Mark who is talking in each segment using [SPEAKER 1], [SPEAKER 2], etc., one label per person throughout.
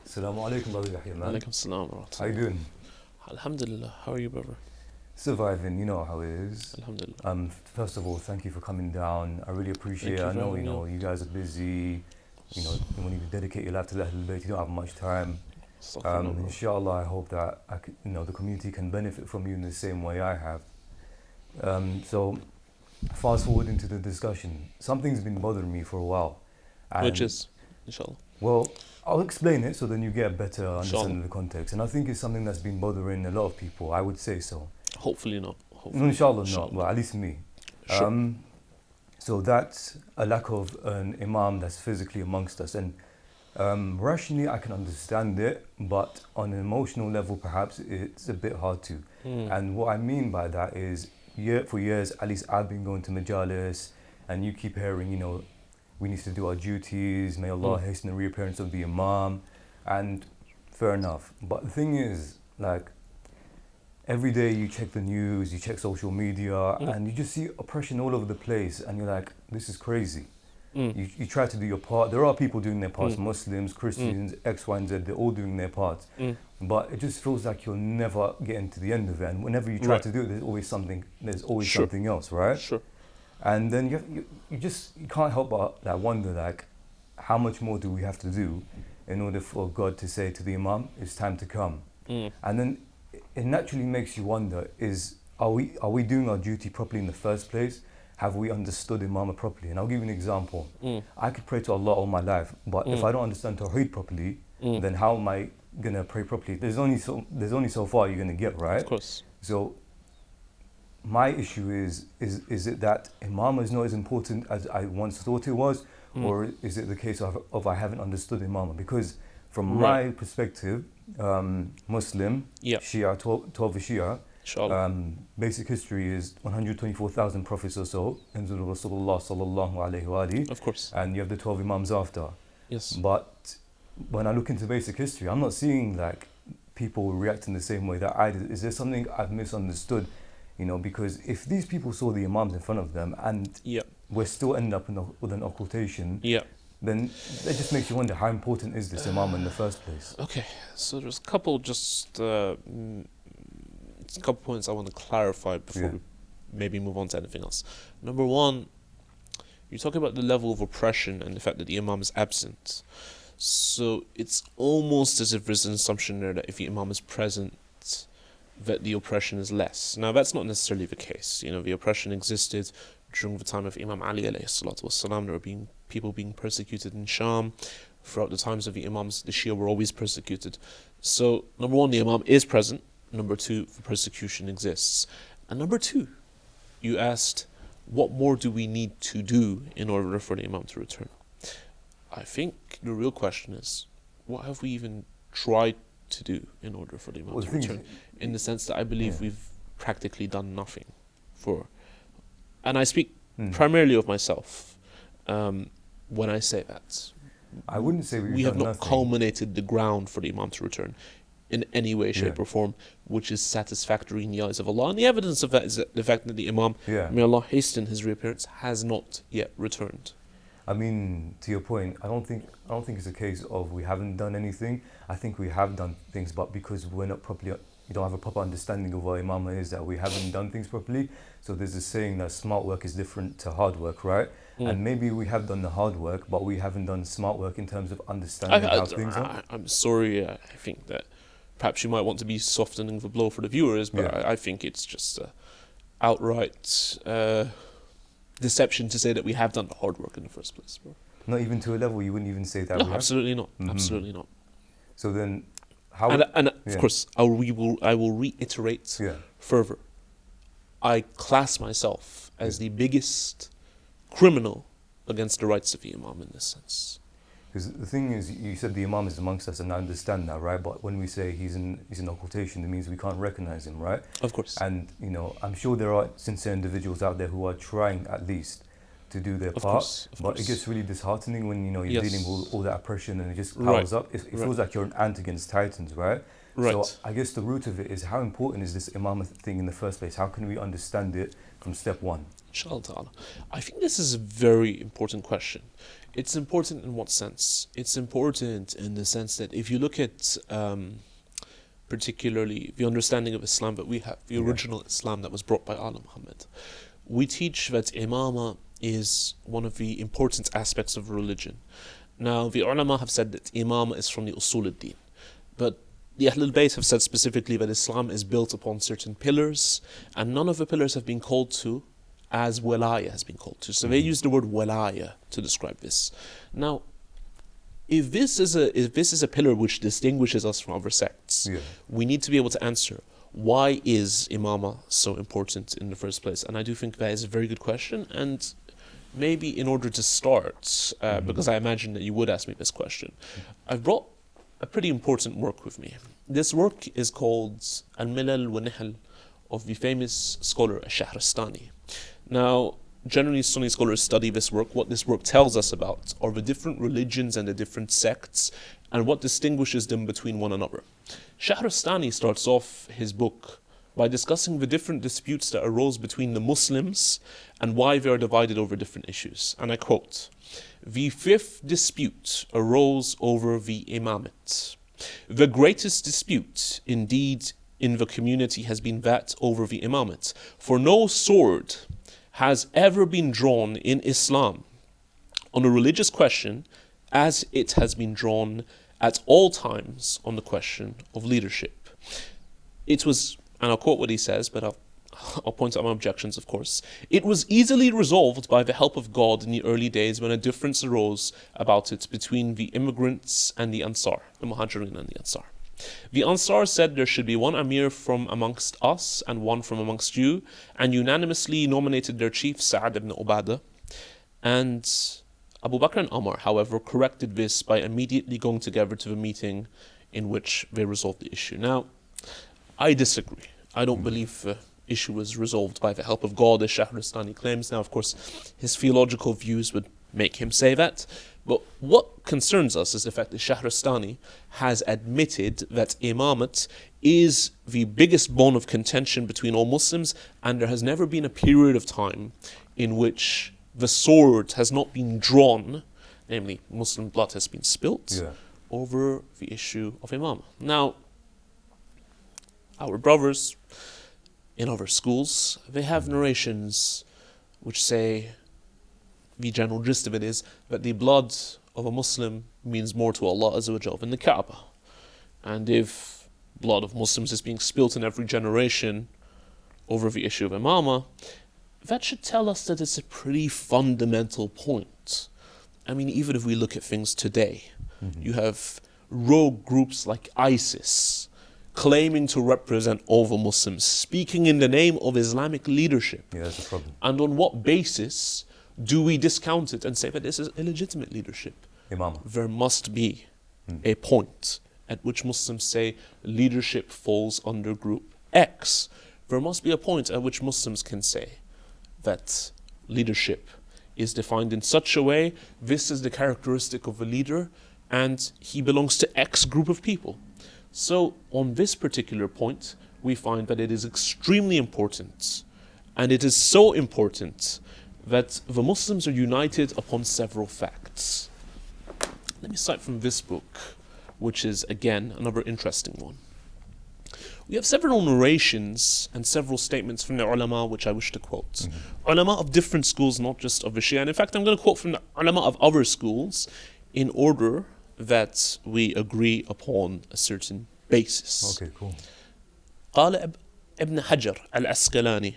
[SPEAKER 1] Assalamu alaikum, brother Yahya, man.
[SPEAKER 2] Alaikum salam wa
[SPEAKER 1] How you
[SPEAKER 2] rahmatullah.
[SPEAKER 1] doing?
[SPEAKER 2] Alhamdulillah. How are you, brother?
[SPEAKER 1] Surviving, you know how it is.
[SPEAKER 2] Alhamdulillah.
[SPEAKER 1] First of all, thank you for coming down. I really appreciate
[SPEAKER 2] Thank
[SPEAKER 1] it.
[SPEAKER 2] you
[SPEAKER 1] I
[SPEAKER 2] for
[SPEAKER 1] know,
[SPEAKER 2] having me on.
[SPEAKER 1] you guys are busy. When you dedicate your life to Ahlul Bayt, you don't have much time.
[SPEAKER 2] Astaghfirullah, bro.
[SPEAKER 1] Inshallah, I hope that the community can benefit from you in the same way I have. So, fast forward into the discussion. Something's been bothering me for a while,
[SPEAKER 2] Which
[SPEAKER 1] and
[SPEAKER 2] is, inshallah.
[SPEAKER 1] well, I'll explain it so then you get a better
[SPEAKER 2] Inshallah.
[SPEAKER 1] understanding of the context. And I think it's something that's been bothering a lot of people. I would say so.
[SPEAKER 2] Hopefully not.
[SPEAKER 1] No,
[SPEAKER 2] Hopefully.
[SPEAKER 1] inshallah not. Well, at least me.
[SPEAKER 2] Sure.
[SPEAKER 1] So that's a lack of an imam that's physically amongst us. And rationally, I can understand it, but on an emotional level, perhaps it's a bit hard to. And what I mean by that is, for years, at least I've been going to majalis, and you keep hearing, we need to do our duties, may Allah hasten the reappearance of the imam, and fair enough. But the thing is, like, every day you check the news, you check social media, and you just see oppression all over the place, and you're like, this is crazy. You try to do your part. There are people doing their parts, Muslims, Christians, X, Y, and Z, they're all doing their parts. But it just feels like you're never getting to the end of it. And whenever you try to do it, there's always something else, right?
[SPEAKER 2] Sure.
[SPEAKER 1] And then you can't help but wonder, like, how much more do we have to do in order for God to say to the Imam, it's time to come? And then it naturally makes you wonder, are we doing our duty properly in the first place? Have we understood Imam properly? And I'll give you an example. I could pray to Allah all my life, but if I don't understand Tawheed properly, then how am I going to pray properly? There's only so far you're going to get, right?
[SPEAKER 2] Of course.
[SPEAKER 1] So my issue is it that Imam is not as important as I once thought it was, or is it the case of I haven't understood Imam? Because from my perspective, Muslim, Shia, 12 Shia, basic history is 124,000 prophets or so, and Rasulullah sallallahu alayhi wa alihi.
[SPEAKER 2] Of course.
[SPEAKER 1] And you have the 12 Imams after.
[SPEAKER 2] Yes.
[SPEAKER 1] But when I look into basic history, I'm not seeing like people react in the same way that I did. Is there something I've misunderstood? Because if these people saw the Imams in front of them and we're still ending up with an occultation, then it just makes you wonder, how important is this Imam in the first place?
[SPEAKER 2] Okay, so there's a couple points I want to clarify before we maybe move on to anything else. Number one, you're talking about the level of oppression and the fact that the Imam is absent. So it's almost as if there's an assumption there that if the Imam is present, that the oppression is less. Now that's not necessarily the case. The oppression existed during the time of Imam Ali alayhi salatu wassalam. There were people being persecuted in Sham. Throughout the times of the Imams, the Shia were always persecuted. So number one, the Imam is present. Number two, the persecution exists. And number two, you asked, what more do we need to do in order for the Imam to return? I think the real question is, what have we even tried to do in order for the Imam to return? In the sense that I believe we've practically done nothing for. And I speak primarily of myself when I say that.
[SPEAKER 1] I wouldn't say
[SPEAKER 2] we have not culminated the ground for the Imam to return in any way, shape or form, which is satisfactory in the eyes of Allah. And the evidence of that is the fact that the Imam, may Allah hasten his reappearance, has not yet returned.
[SPEAKER 1] I mean, to your point, I don't think it's a case of we haven't done anything. I think we have done things, but because we're not properly, you don't have a proper understanding of what Imam is, that we haven't done things properly. So there's a saying that smart work is different to hard work, right? And maybe we have done the hard work, but we haven't done smart work in terms of understanding how things are.
[SPEAKER 2] I'm sorry, I think that perhaps you might want to be softening the blow for the viewers, but I think it's just outright deception to say that we have done the hard work in the first place, bro.
[SPEAKER 1] Not even to a level you wouldn't even say that.
[SPEAKER 2] No, absolutely not. Absolutely not.
[SPEAKER 1] So then, how?
[SPEAKER 2] And of course, I will reiterate further. I class myself as the biggest criminal against the rights of the Imam in this sense.
[SPEAKER 1] Because the thing is, you said the Imam is amongst us, and I understand that, right? But when we say he's in occultation, it means we can't recognize him, right?
[SPEAKER 2] Of course.
[SPEAKER 1] And I'm sure there are sincere individuals out there who are trying at least to do their part. But it gets really disheartening when you're dealing with all that oppression and it just piles up. It feels like you're an ant against titans, right?
[SPEAKER 2] Right.
[SPEAKER 1] So I guess the root of it is, how important is this imam thing in the first place? How can we understand it from step one?
[SPEAKER 2] Inshallah ta'ala. I think this is a very important question. It's important in what sense? It's important in the sense that if you look at particularly the understanding of Islam that we have, the original Islam that was brought by Allah Muhammad, we teach that imama is one of the important aspects of religion. Now, the ulama have said that imama is from the usul al-din, but the Ahlul Bayt have said specifically that Islam is built upon certain pillars, and none of the pillars have been called to as walaya has been called to. So they use the word walaya to describe this. Now, if this is a pillar which distinguishes us from other sects, we need to be able to answer, why is imama so important in the first place? And I do think that is a very good question. And maybe in order to start, because I imagine that you would ask me this question, I've brought a pretty important work with me. This work is called Al-Milal wa Nihal of the famous scholar Shahrastani. Now, generally Sunni scholars study this work. What this work tells us about are the different religions and the different sects and what distinguishes them between one another. Shahrastani starts off his book by discussing the different disputes that arose between the Muslims and why they are divided over different issues. And I quote, "The fifth dispute arose over the imamate. The greatest dispute, indeed, in the community has been that over the imamate. For no sword has ever been drawn in Islam on a religious question as it has been drawn at all times on the question of leadership. It was," and I'll quote what he says, but I'll point out my objections, of course. "It was easily resolved by the help of God in the early days when a difference arose about it between the immigrants and the Ansar, the Muhajirin and the Ansar. The Ansar said there should be one Amir from amongst us and one from amongst you, and unanimously nominated their chief Sa'ad ibn Ubadah. And Abu Bakr and Umar, however, corrected this by immediately going together to the meeting in which they resolved the issue." Now, I disagree. I don't believe the issue was resolved by the help of God, as Shahrastani claims. Now, of course, his theological views would make him say that. But what concerns us is the fact that Shahrastani has admitted that imamate is the biggest bone of contention between all Muslims, and there has never been a period of time in which the sword has not been drawn, namely Muslim blood has been spilt, over the issue of imamah. Now, our brothers in other schools, they have narrations which say, the general gist of it is that the blood of a Muslim means more to Allah Azza wa Jal than the Kaaba. And if blood of Muslims is being spilt in every generation over the issue of imamah, that should tell us that it's a pretty fundamental point. I mean, even if we look at things today, you have rogue groups like ISIS claiming to represent all the Muslims, speaking in the name of Islamic leadership.
[SPEAKER 1] Yeah, that's a problem.
[SPEAKER 2] And on what basis do we discount it and say that this is illegitimate leadership?
[SPEAKER 1] Imam.
[SPEAKER 2] There must be a point at which Muslims say leadership falls under group X. There must be a point at which Muslims can say that leadership is defined in such a way, this is the characteristic of a leader, and he belongs to X group of people. So on this particular point, we find that it is extremely important, and it is so important that the Muslims are united upon several facts. Let me cite from this book, which is again another interesting one. We have several narrations and several statements from the ulama which I wish to quote. Ulama of different schools, not just of the Shia. And in fact, I'm going to quote from the ulama of other schools in order that we agree upon a certain basis.
[SPEAKER 1] Okay, cool.
[SPEAKER 2] قال Ibn Hajar al-Asqalani,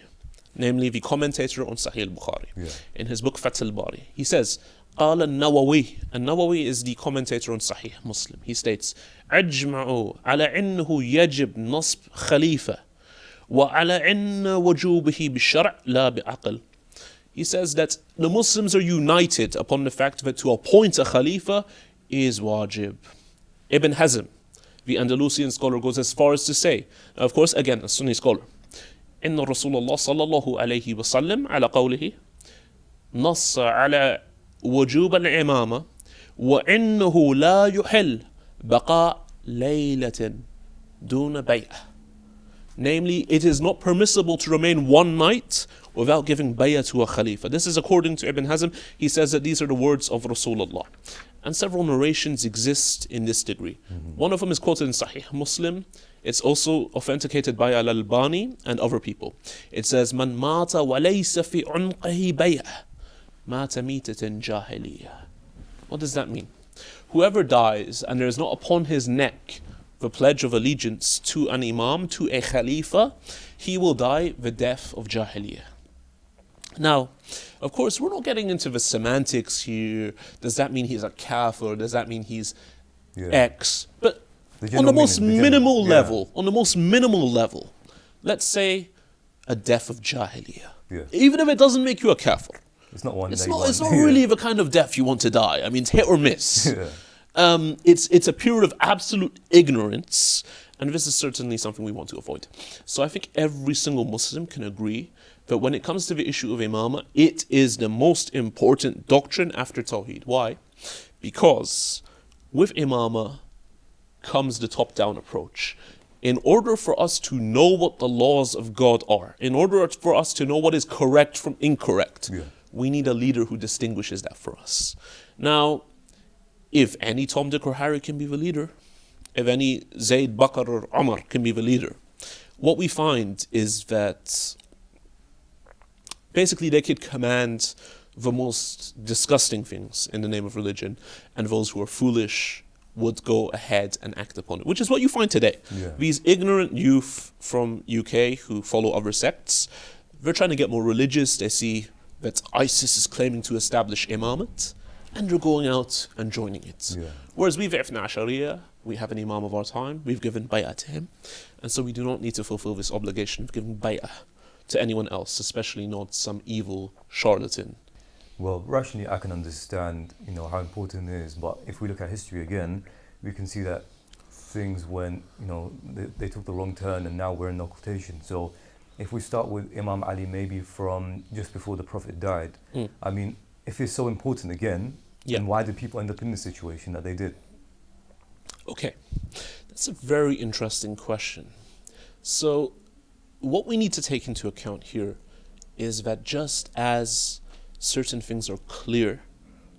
[SPEAKER 2] namely the commentator on Sahih al-Bukhari, in his book Fath al-Bari. He says, قال النووي. النووي is the commentator on Sahih Muslim. He states, أجمعوا على أنه يجب نصب خليفة وعلى أن وجوبه بالشرع لا بعقل. He says that the Muslims are united upon the fact that to appoint a Khalifa is wajib. Ibn Hazm, the Andalusian scholar, goes as far as to say, of course, again, a Sunni scholar, إن رسول الله صلى الله عليه وسلم على قوله نص على وجوب الإمامة وإنه لا يحل بقاء ليلة دون بيعة. Namely, it is not permissible to remain one night without giving bay'ah to a khalifa. This is according to Ibn Hazm. He says that these are the words of Rasulullah. And several narrations exist in this degree. One of them is quoted in Sahih Muslim. It's also authenticated by Al-Albani and other people. It says, "Man mata wa laysa fi unqihi bay'ah, mata mitatan jahiliyah." What does that mean? Whoever dies and there is not upon his neck the pledge of allegiance to an imam, to a khalifa, he will die the death of jahiliyah. Now, of course, we're not getting into the semantics here. Does that mean he's a kafir? Does that mean he's X? But on the most minimal level, let's say a death of jahiliyah. Even if it doesn't make you a kafir.
[SPEAKER 1] It's not one.
[SPEAKER 2] It's not really the kind of death you want to die. I mean, it's hit or miss. It's a period of absolute ignorance, and this is certainly something we want to avoid. So I think every single Muslim can agree that when it comes to the issue of imamah, it is the most important doctrine after Tawheed. Why? Because with imamah comes the top-down approach. In order for us to know what the laws of God are, in order for us to know what is correct from incorrect, we need a leader who distinguishes that for us. Now, if any Tom, Dick or Harry can be the leader, if any Zayd, Bakr or Umar can be the leader, what we find is that basically they could command the most disgusting things in the name of religion, and those who are foolish would go ahead and act upon it, which is what you find today. These ignorant youth from UK who follow other sects, they're trying to get more religious. They see that ISIS is claiming to establish imamate, and they're going out and joining it. Whereas we've Ifna Ashariya, we have an imam of our time, we've given bay'ah to him, and so we do not need to fulfill this obligation of giving bay'ah to anyone else, especially not some evil charlatan.
[SPEAKER 1] Well, rationally I can understand, how important it is, but if we look at history again, we can see that things went, they took the wrong turn, and now we're in occultation. So if we start with Imam Ali, maybe from just before the Prophet died, I mean, if it's so important again, then why did people end up in the situation that they did?
[SPEAKER 2] Okay, that's a very interesting question. So what we need to take into account here is that just as certain things are clear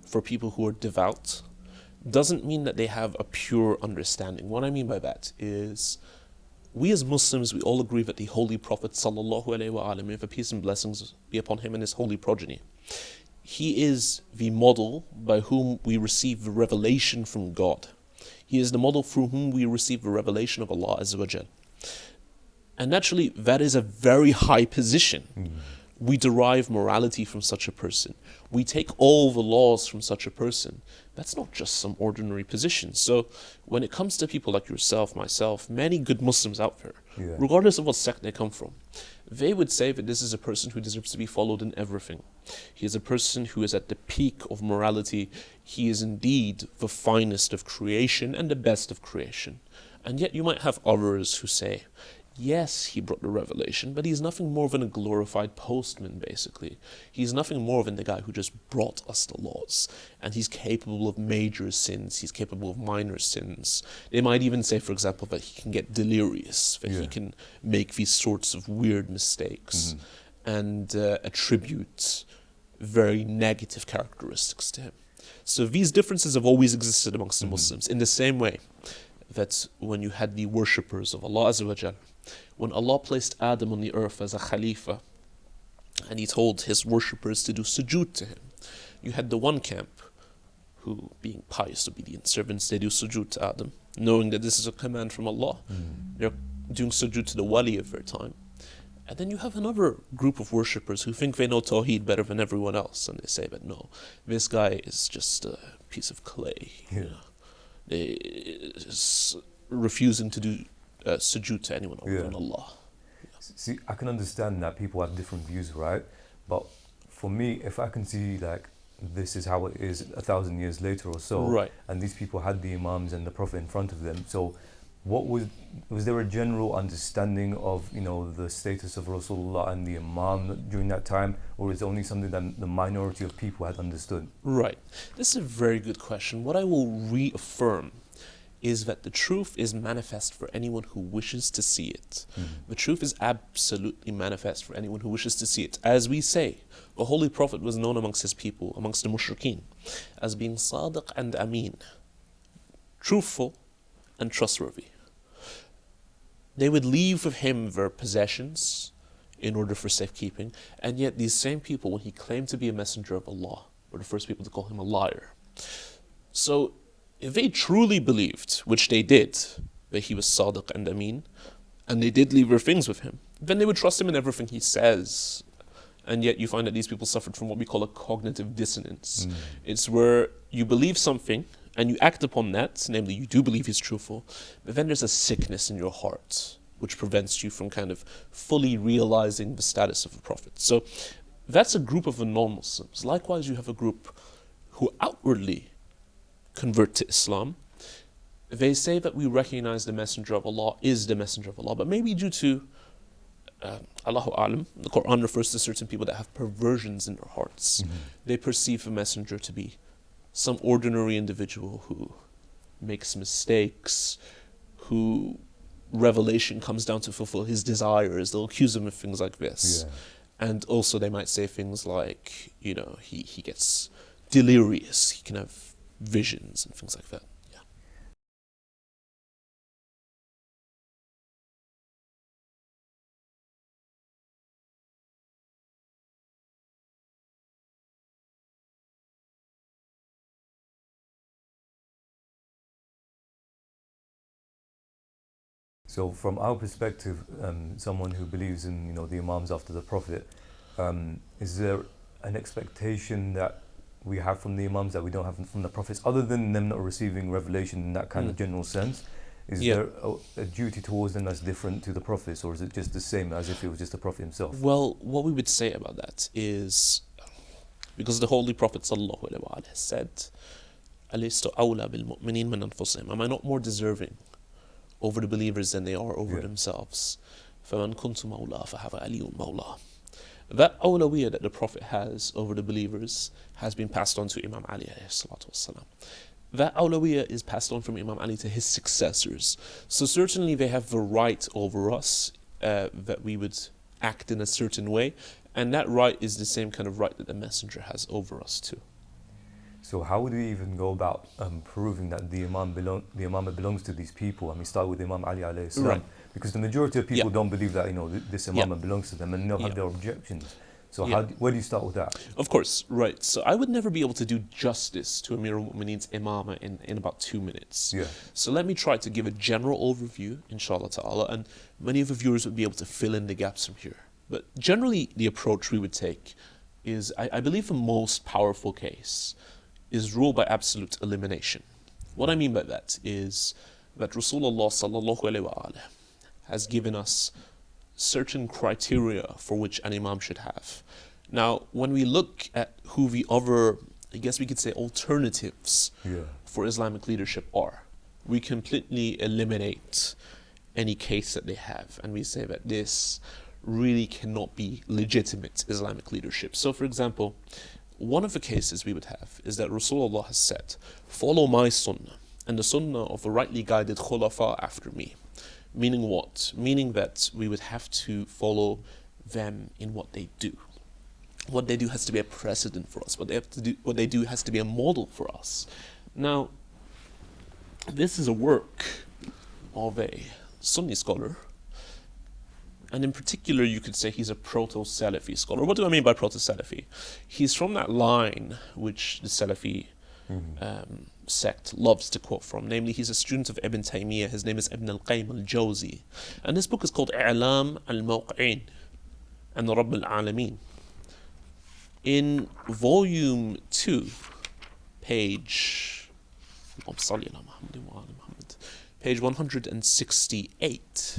[SPEAKER 2] for people who are devout, doesn't mean that they have a pure understanding. What I mean by that is, we as Muslims, we all agree that the Holy Prophet sallallahu alaihi wasallam, may the peace and blessings be upon him and his holy progeny, he is the model by whom we receive the revelation from God. He is the model through whom we receive the revelation of Allah Azza wa Jal. And naturally, that is a very high position. We derive morality from such a person. We take all the laws from such a person. That's not just some ordinary position. So when it comes to people like yourself, myself, many good Muslims out there, regardless of what sect they come from, they would say that this is a person who deserves to be followed in everything. He is a person who is at the peak of morality. He is indeed the finest of creation and the best of creation. And yet you might have others who say, yes, he brought the revelation, but he's nothing more than a glorified postman, basically. He's nothing more than the guy who just brought us the laws. And he's capable of major sins. He's capable of minor sins. They might even say, for example, that he can get delirious, that he can make these sorts of weird mistakes and attribute very negative characteristics to him. So these differences have always existed amongst the Muslims, in the same way that when you had the worshippers of Allah Azza wa Jal, when Allah placed Adam on the earth as a Khalifa, and he told his worshippers to do sujood to him, you had the one camp who, being pious, obedient servants, they do sujood to Adam, knowing that this is a command from Allah. They're doing sujood to the wali of their time. And then you have another group of worshippers who think they know Tawheed better than everyone else, and they say that no, this guy is just a piece of clay. They refusing to do sujood to anyone other than Allah.
[SPEAKER 1] See, I can understand that people have different views, right? But for me, if I can see like this is how it is 1,000 years later or so, and these people had the Imams and the Prophet in front of them, so what was there a general understanding of the status of Rasulullah and the Imam during that time, or is it only something that the minority of people had understood?
[SPEAKER 2] Right. This is a very good question. What I will reaffirm is that the truth is manifest for anyone who wishes to see it. The truth is absolutely manifest for anyone who wishes to see it. As we say, the Holy Prophet was known amongst his people, amongst the mushrikeen, as being sadiq and ameen, truthful and trustworthy. They would leave with him their possessions in order for safekeeping, and yet these same people, when he claimed to be a messenger of Allah, were the first people to call him a liar. So if they truly believed, which they did, that he was sadiq and ameen, and they did leave their things with him, then they would trust him in everything he says. And yet you find that these people suffered from what we call a cognitive dissonance. It's where you believe something and you act upon that, namely you do believe he's truthful, but then there's a sickness in your heart which prevents you from kind of fully realizing the status of a prophet. So that's a group of the non-Muslims. Likewise, you have a group who outwardly convert to Islam. They say that we recognize the Messenger of Allah is the Messenger of Allah, but maybe due to Allahu A'lam, the Quran refers to certain people that have perversions in their hearts. They perceive the Messenger to be some ordinary individual who makes mistakes, who revelation comes down to fulfill his desires. They'll accuse him of things like this. And also they might say things like, you know, he gets delirious, he can have visions and things like that.
[SPEAKER 1] So from our perspective, someone who believes in the Imams after the Prophet, is there an expectation that we have from the Imams that we don't have from the Prophets, other than them not receiving revelation in that kind of general sense? Is there a duty towards them that's different to the Prophets, or is it just the same as if it was just the Prophet himself?
[SPEAKER 2] Well, what we would say about that is, because the Holy Prophet ﷺ said, "Alistu awla bil mu'minin min anfusihim." Am I not more deserving over the believers than they are over themselves? فَمَنْ كُنْتُ مَوْلَى فَهَوَ عَلِيٌّ مَوْلَى. That awlawiyah that the Prophet has over the believers has been passed on to Imam Ali alayhi salatu wasalam. That awlawiyah is passed on from Imam Ali to his successors. So certainly they have the right over us, that we would act in a certain way, and that right is the same kind of right that the Messenger has over us too.
[SPEAKER 1] So how would we even go about proving that the Imam belongs to these people? I mean, start with Imam Ali alayhi salam, because the majority of people don't believe that this Imam belongs to them, and they'll have their objections. So where do you start with that?
[SPEAKER 2] Of course, right. So I would never be able to do justice to Amir al-Mu'mineen's Imama in about 2 minutes. So let me try to give a general overview, inshallah ta'ala, and many of the viewers would be able to fill in the gaps from here. But generally, the approach we would take is, I believe the most powerful case is rule by absolute elimination. What I mean by that is that Rasulullah sallallahu alaihi wasallam has given us certain criteria for which an imam should have. Now, when we look at who the other, I guess we could say, alternatives for Islamic leadership are, we completely eliminate any case that they have, and we say that this really cannot be legitimate Islamic leadership. So, for example, one of the cases we would have is that Rasulullah has said, "Follow my sunnah and the sunnah of the rightly guided khulafa after me." Meaning what? Meaning that we would have to follow them in what they do. What they do has to be a precedent for us. What they do has to be a model for us. Now, this is a work of a Sunni scholar, and in particular, you could say he's a proto-Salafi scholar. What do I mean by proto-Salafi? He's from that line which the Salafi sect loves to quote from. Namely, he's a student of Ibn Taymiyyah. His name is Ibn al-Qayyim al-Jawzi. And his book is called I'lam al-Mawqi'in and Rabb al-Alameen. In volume 2, page 168,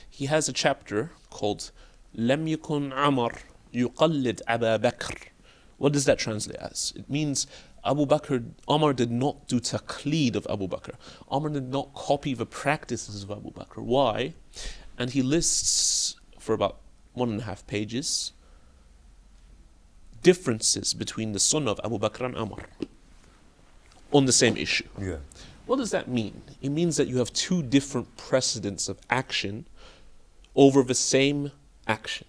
[SPEAKER 2] he has a chapter called Lam Yukun Amar Yuqallid Aba Bakr. What does that translate as? It means Omar did not do taqleed of Abu Bakr. Omar did not copy the practices of Abu Bakr. Why? And he lists for about 1.5 pages differences between the sunnah of Abu Bakr and Omar on the same issue. What does that mean? It means that you have two different precedents of action over the same action.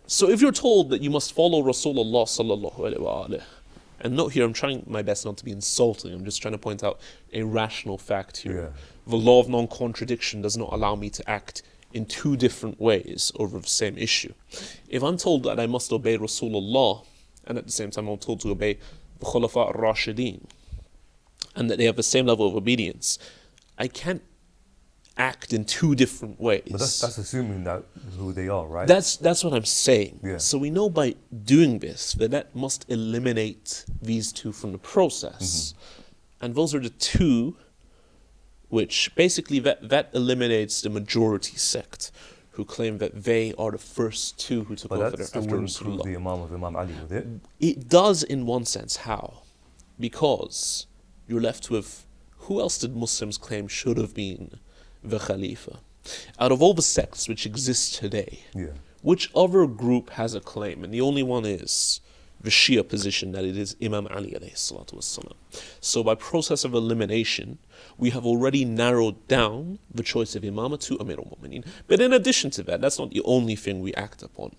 [SPEAKER 2] So if you're told that you must follow Rasulullah sallallahu alaihi wasallam, and note here, I'm trying my best not to be insulting, I'm just trying to point out a rational fact here.
[SPEAKER 1] Yeah.
[SPEAKER 2] The law of non-contradiction does not allow me to act in two different ways over the same issue. If I'm told that I must obey Rasulullah, and at the same time I'm told to obey the Khulafa al-Rashideen, and that they have the same level of obedience, I can't act in two different ways.
[SPEAKER 1] But that's assuming that who they are, right?
[SPEAKER 2] That's what I'm saying.
[SPEAKER 1] Yeah.
[SPEAKER 2] So we know by doing this that must eliminate these two from the process. And those are the two which basically that eliminates the majority sect who claim that they are the first two who took over
[SPEAKER 1] that
[SPEAKER 2] after
[SPEAKER 1] still wouldn't prove
[SPEAKER 2] Rasulullah.
[SPEAKER 1] the Imam of Imam Ali, would it?
[SPEAKER 2] It does in one sense. How? Because you're left with who else did Muslims claim should have been the Khalifa? Out of all the sects which exist today,
[SPEAKER 1] Yeah.
[SPEAKER 2] which other group has a claim? And the only one is the Shia position that it is Imam Ali alayhi salatu wassalam. So by process of elimination, we have already narrowed down the choice of Imamah to Amir al-Mu'mineen. But in addition to that, that's not the only thing we act upon.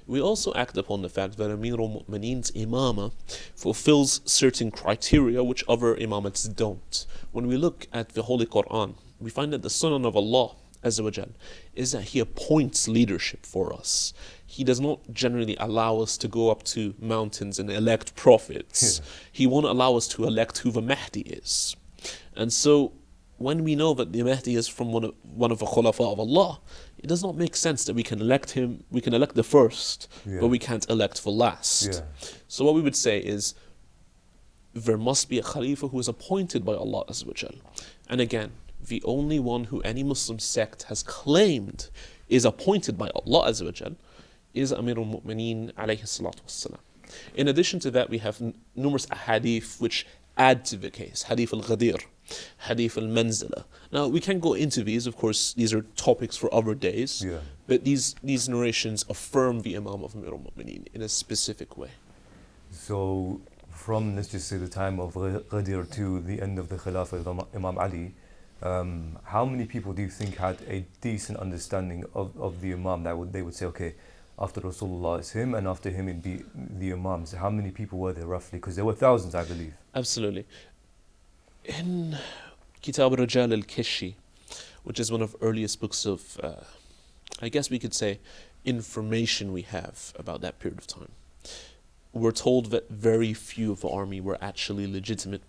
[SPEAKER 2] We also act upon the fact that Amir al-Mu'mineen's Imamah fulfills certain criteria which other Imamates don't. When we look at the Holy Quran, we find that the Sunnah of Allah Azza wa Jal is that He appoints leadership for us. He does not generally allow us to go up to mountains and elect prophets.
[SPEAKER 1] Yeah.
[SPEAKER 2] He won't allow us to elect who the Mahdi is. And so when we know that the Mahdi is from one of the Khulafa of Allah, it does not make sense that we can elect him, we can elect the first,
[SPEAKER 1] Yeah.
[SPEAKER 2] but we can't elect the last.
[SPEAKER 1] Yeah.
[SPEAKER 2] So what we would say is there must be a Khalifa who is appointed by Allah Azza wa Jal. And again, the only one who any Muslim sect has claimed is appointed by Allah Azza wa Jal is Amir al-Mu'mineen alayhi salatu wassalam. In addition to that, we have numerous ahadith which add to the case. Hadith al-Ghadir, Hadith al-Manzila. Now, we can go into these, of course, these are topics for other days,
[SPEAKER 1] Yeah.
[SPEAKER 2] but these narrations affirm the Imam of Amir al-Mu'mineen in a specific way.
[SPEAKER 1] So from, let's just say, the time of Ghadir to the end of the Khilafah of Imam Ali, how many people do you think had a decent understanding of the Imam that they would say, okay, after Rasulullah it's him, and after him it'd be the Imams? How many people were there roughly? Because there were thousands, I believe.
[SPEAKER 2] Absolutely. In Kitab al-Rajal al-Kishi, which is one of the earliest books of, I guess we could say, information we have about that period of time, we're told that very few of the army were actually legitimate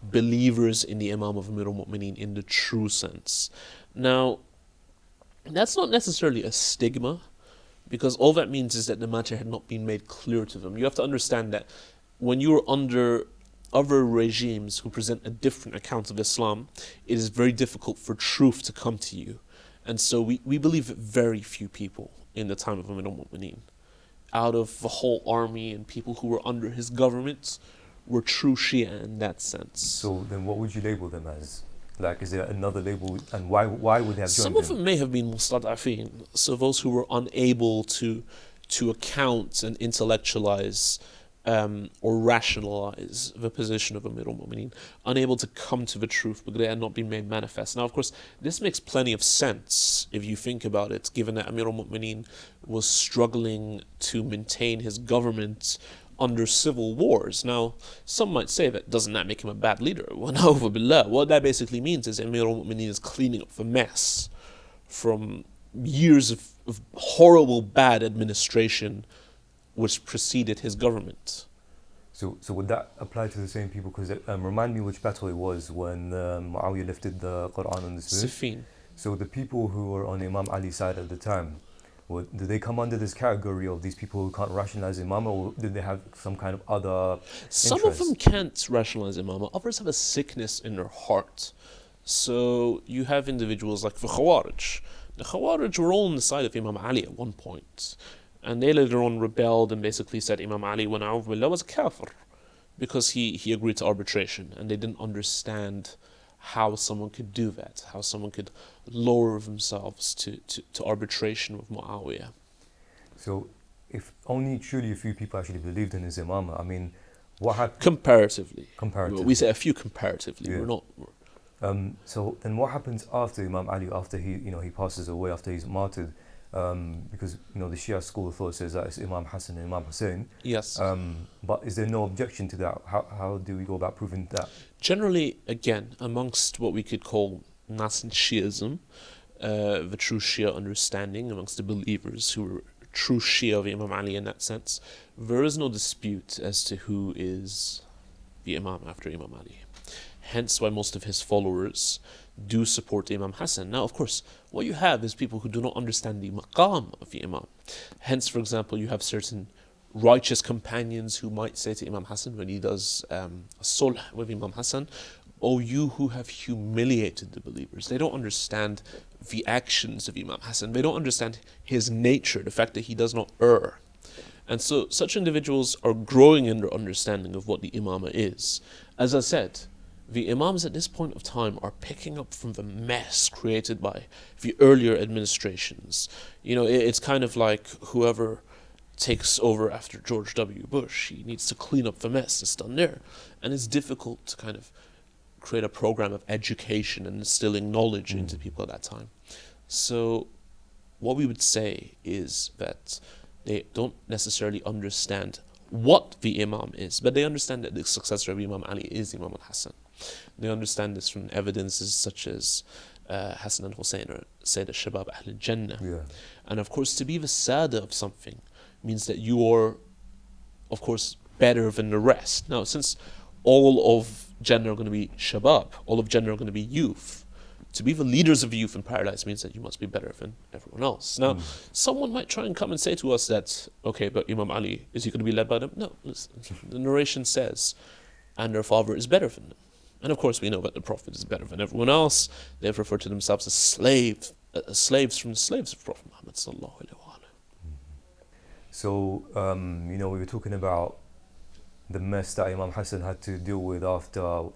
[SPEAKER 2] believers in the Imam of Amir al-Mu'mineen in the true sense. Now, that's not necessarily a stigma, because all that means is that the matter had not been made clear to them. You have to understand that when you're under other regimes who present a different account of Islam, it is very difficult for truth to come to you. And so we believe that very few people in the time of Amir al-Mu'mineen, out of the whole army and people who were under his government, were true Shia in that sense.
[SPEAKER 1] So then what would you label them as? Like, is there another label, and why would they have joined
[SPEAKER 2] Some of them may have been mustad'afin, so those who were unable to account and intellectualize or rationalize the position of Amir al-Mu'mineen, unable to come to the truth because they had not been made manifest. Now, of course, this makes plenty of sense if you think about it, given that Amir al-Mu'mineen was struggling to maintain his government under civil wars. Now, some might say that doesn't that make him a bad leader? Well, na'udhu billah. What that basically means is Amir al-Mu'mineen is cleaning up the mess from years of horrible bad administration which preceded his government.
[SPEAKER 1] So would that apply to the same people? Because remind me which battle it was when Muawiyah lifted the Quran on the Smith.
[SPEAKER 2] Siffin.
[SPEAKER 1] So the people who were on Imam Ali's side at the time, do they come under this category of these people who can't rationalize Imam, or did they have some kind of other
[SPEAKER 2] Some
[SPEAKER 1] interest?
[SPEAKER 2] of them can't rationalize Imam, others have a sickness in their heart. So you have individuals like the Khawarij. The Khawarij were all on the side of Imam Ali at one point, and they later on rebelled and basically said Imam Ali was a kafir because he agreed to arbitration, and they didn't understand how someone could do that, how someone could lower themselves to arbitration with Muawiyah.
[SPEAKER 1] So if only truly a few people actually believed in his imamah, I mean, what happened?
[SPEAKER 2] Comparatively.
[SPEAKER 1] Comparatively.
[SPEAKER 2] We say a few comparatively.
[SPEAKER 1] Yeah.
[SPEAKER 2] We're not
[SPEAKER 1] So then what happens after Imam Ali, after he passes away, after he's martyred? Because the Shia school of thought says that it's Imam Hassan and Imam Hussein.
[SPEAKER 2] Yes.
[SPEAKER 1] But is there no objection to that? How do we go about proving that?
[SPEAKER 2] Generally, again, amongst what we could call nascent Shiism, the true Shia understanding amongst the believers who were true Shia of Imam Ali in that sense, there is no dispute as to who is the Imam after Imam Ali. Hence why most of his followers do support Imam Hassan. Now, of course, what you have is people who do not understand the maqam of the Imam. Hence, for example, you have certain righteous companions who might say to Imam Hassan when he does a sulh with Imam Hassan, "O you who have humiliated the believers." They don't understand the actions of Imam Hassan. They don't understand his nature, the fact that he does not err. And so such individuals are growing in their understanding of what the Imamah is. As I said, the Imams at this point of time are picking up from the mess created by the earlier administrations. It's kind of like whoever takes over after George W. Bush, he needs to clean up the mess that's done there. And it's difficult to kind of create a program of education and instilling knowledge into people at that time. So what we would say is that they don't necessarily understand what the Imam is, but they understand that the successor of Imam Ali is Imam al-Hassan. They understand this from evidences such as Hassan and Hussein or Sayyid al-Shabab Ahl al-Jannah.
[SPEAKER 1] Yeah.
[SPEAKER 2] And of course, to be the Sada of something means that you are, of course, better than the rest. Now, since all of Jannah are going to be Shabab, all of Jannah are going to be youth, to be the leaders of youth in paradise means that you must be better than everyone else. Now, someone might try and come and say to us that, okay, but Imam Ali, is he going to be led by them? No, listen, the narration says, and their father is better than them. And of course, we know that the Prophet is better than everyone else. They've referred to themselves as slaves from the slaves of Prophet Muhammad sallallahu alaihi wasallam.
[SPEAKER 1] So, we were talking about the mess that Imam Hassan had to deal with after,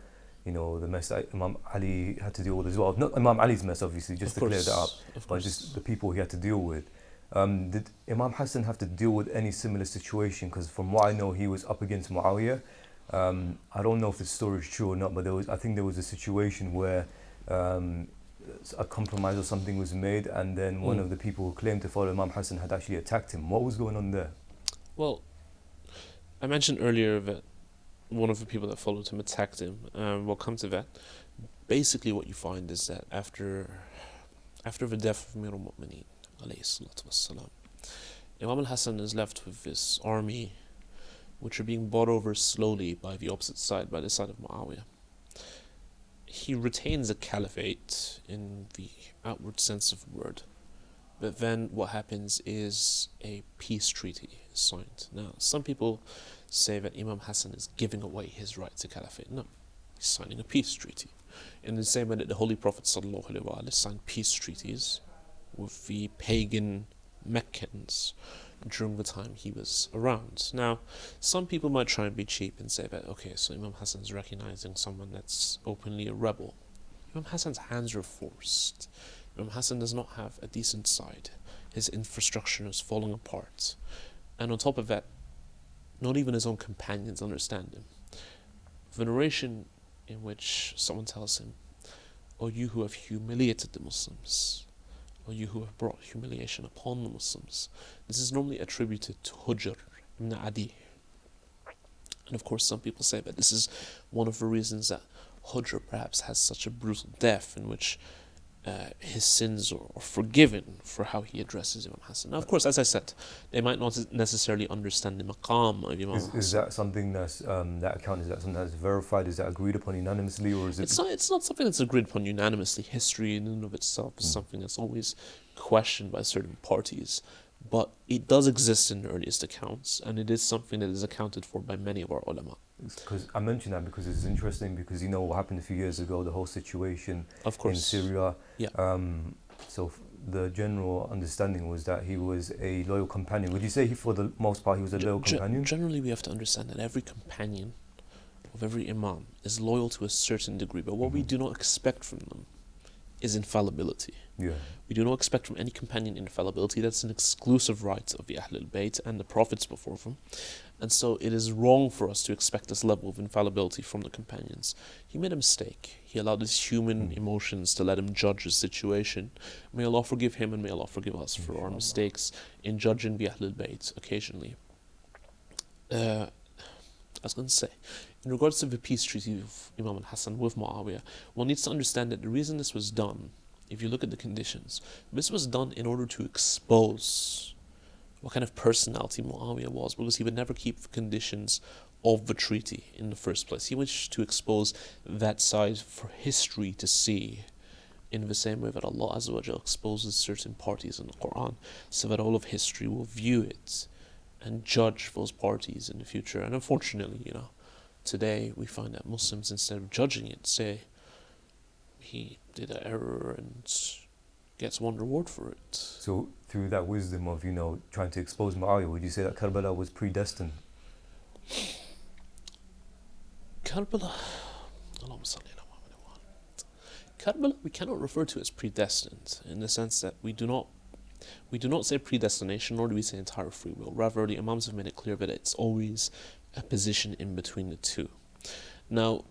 [SPEAKER 1] the mess that Imam Ali had to deal with as well. Not Imam Ali's mess, obviously, just to clear that up, but just the people he had to deal with. Did Imam Hassan have to deal with any similar situation? Because from what I know, he was up against Muawiyah. I don't know if the story is true or not, but I think there was a situation where a compromise or something was made, and then one of the people who claimed to follow Imam Hassan had actually attacked him. What was going on there?
[SPEAKER 2] Well, I mentioned earlier that one of the people that followed him attacked him. We'll come to that. Basically, what you find is that after the death of Amir al-Mu'mineen, alayhi salatu wassalam, Imam al-Hassan is left with this army which are being bought over slowly by the opposite side, by the side of Muawiyah. He retains a caliphate in the outward sense of the word, but then what happens is a peace treaty is signed. Now, some people say that Imam Hassan is giving away his right to caliphate. No, he's signing a peace treaty. In the same way that the Holy Prophet ﷺ signed peace treaties with the pagan Meccans during the time he was around. Now, some people might try and be cheap and say that, okay, so Imam Hassan is recognizing someone that's openly a rebel. Imam Hassan's hands are forced. Imam Hassan does not have a decent side. His infrastructure is falling apart. And on top of that, not even his own companions understand him. The narration in which someone tells him, "O you who have humiliated the Muslims, O you who have brought humiliation upon the Muslims," this is normally attributed to Hujr ibn Adi. And of course, some people say that this is one of the reasons that Hujr perhaps has such a brutal death, in which his sins are forgiven for how he addresses Imam Hassan. Now, of course, as I said, they might not necessarily understand the maqam of Imam Hassan.
[SPEAKER 1] Is that something that's, that account, is that something that's verified? Is that agreed upon unanimously, or is it?
[SPEAKER 2] It's not something that's agreed upon unanimously. History in and of itself is something that's always questioned by certain parties. But it does exist in the earliest accounts, and it is something that is accounted for by many of our ulama.
[SPEAKER 1] Because I mention that because it's interesting, because what happened a few years ago, the whole situation in Syria.
[SPEAKER 2] Yeah.
[SPEAKER 1] So the general understanding was that he was a loyal companion. Would you say for the most part he was a loyal companion?
[SPEAKER 2] Generally, we have to understand that every companion of every imam is loyal to a certain degree, but what we do not expect from them is infallibility.
[SPEAKER 1] Yeah.
[SPEAKER 2] We do not expect from any companion infallibility. That's an exclusive right of the Ahlul Bayt and the Prophets before them. And so it is wrong for us to expect this level of infallibility from the companions. He made a mistake. He allowed his human emotions to let him judge his situation. May Allah forgive him and may Allah forgive us for our mistakes in judging the Ahlul Bayt occasionally. I was going to say, in regards to the peace treaty of Imam al-Hassan with Muawiyah, one needs to understand that the reason this was done, if you look at the conditions, this was done in order to expose what kind of personality Muawiyah was, because he would never keep the conditions of the treaty in the first place. He wished to expose that side for history to see, in the same way that Allah Azza wa Jal exposes certain parties in the Quran, so that all of history will view it and judge those parties in the future. And unfortunately, today we find that Muslims, instead of judging it, say he did an error and gets one reward for it.
[SPEAKER 1] So through that wisdom of, trying to expose Muawiyah, would you say that Karbala was predestined?
[SPEAKER 2] Karbala, Karbala we cannot refer to as predestined, in the sense that we do not say predestination, nor do we say entire free will. Rather, the Imams have made it clear that it's always a position in between the two. Now,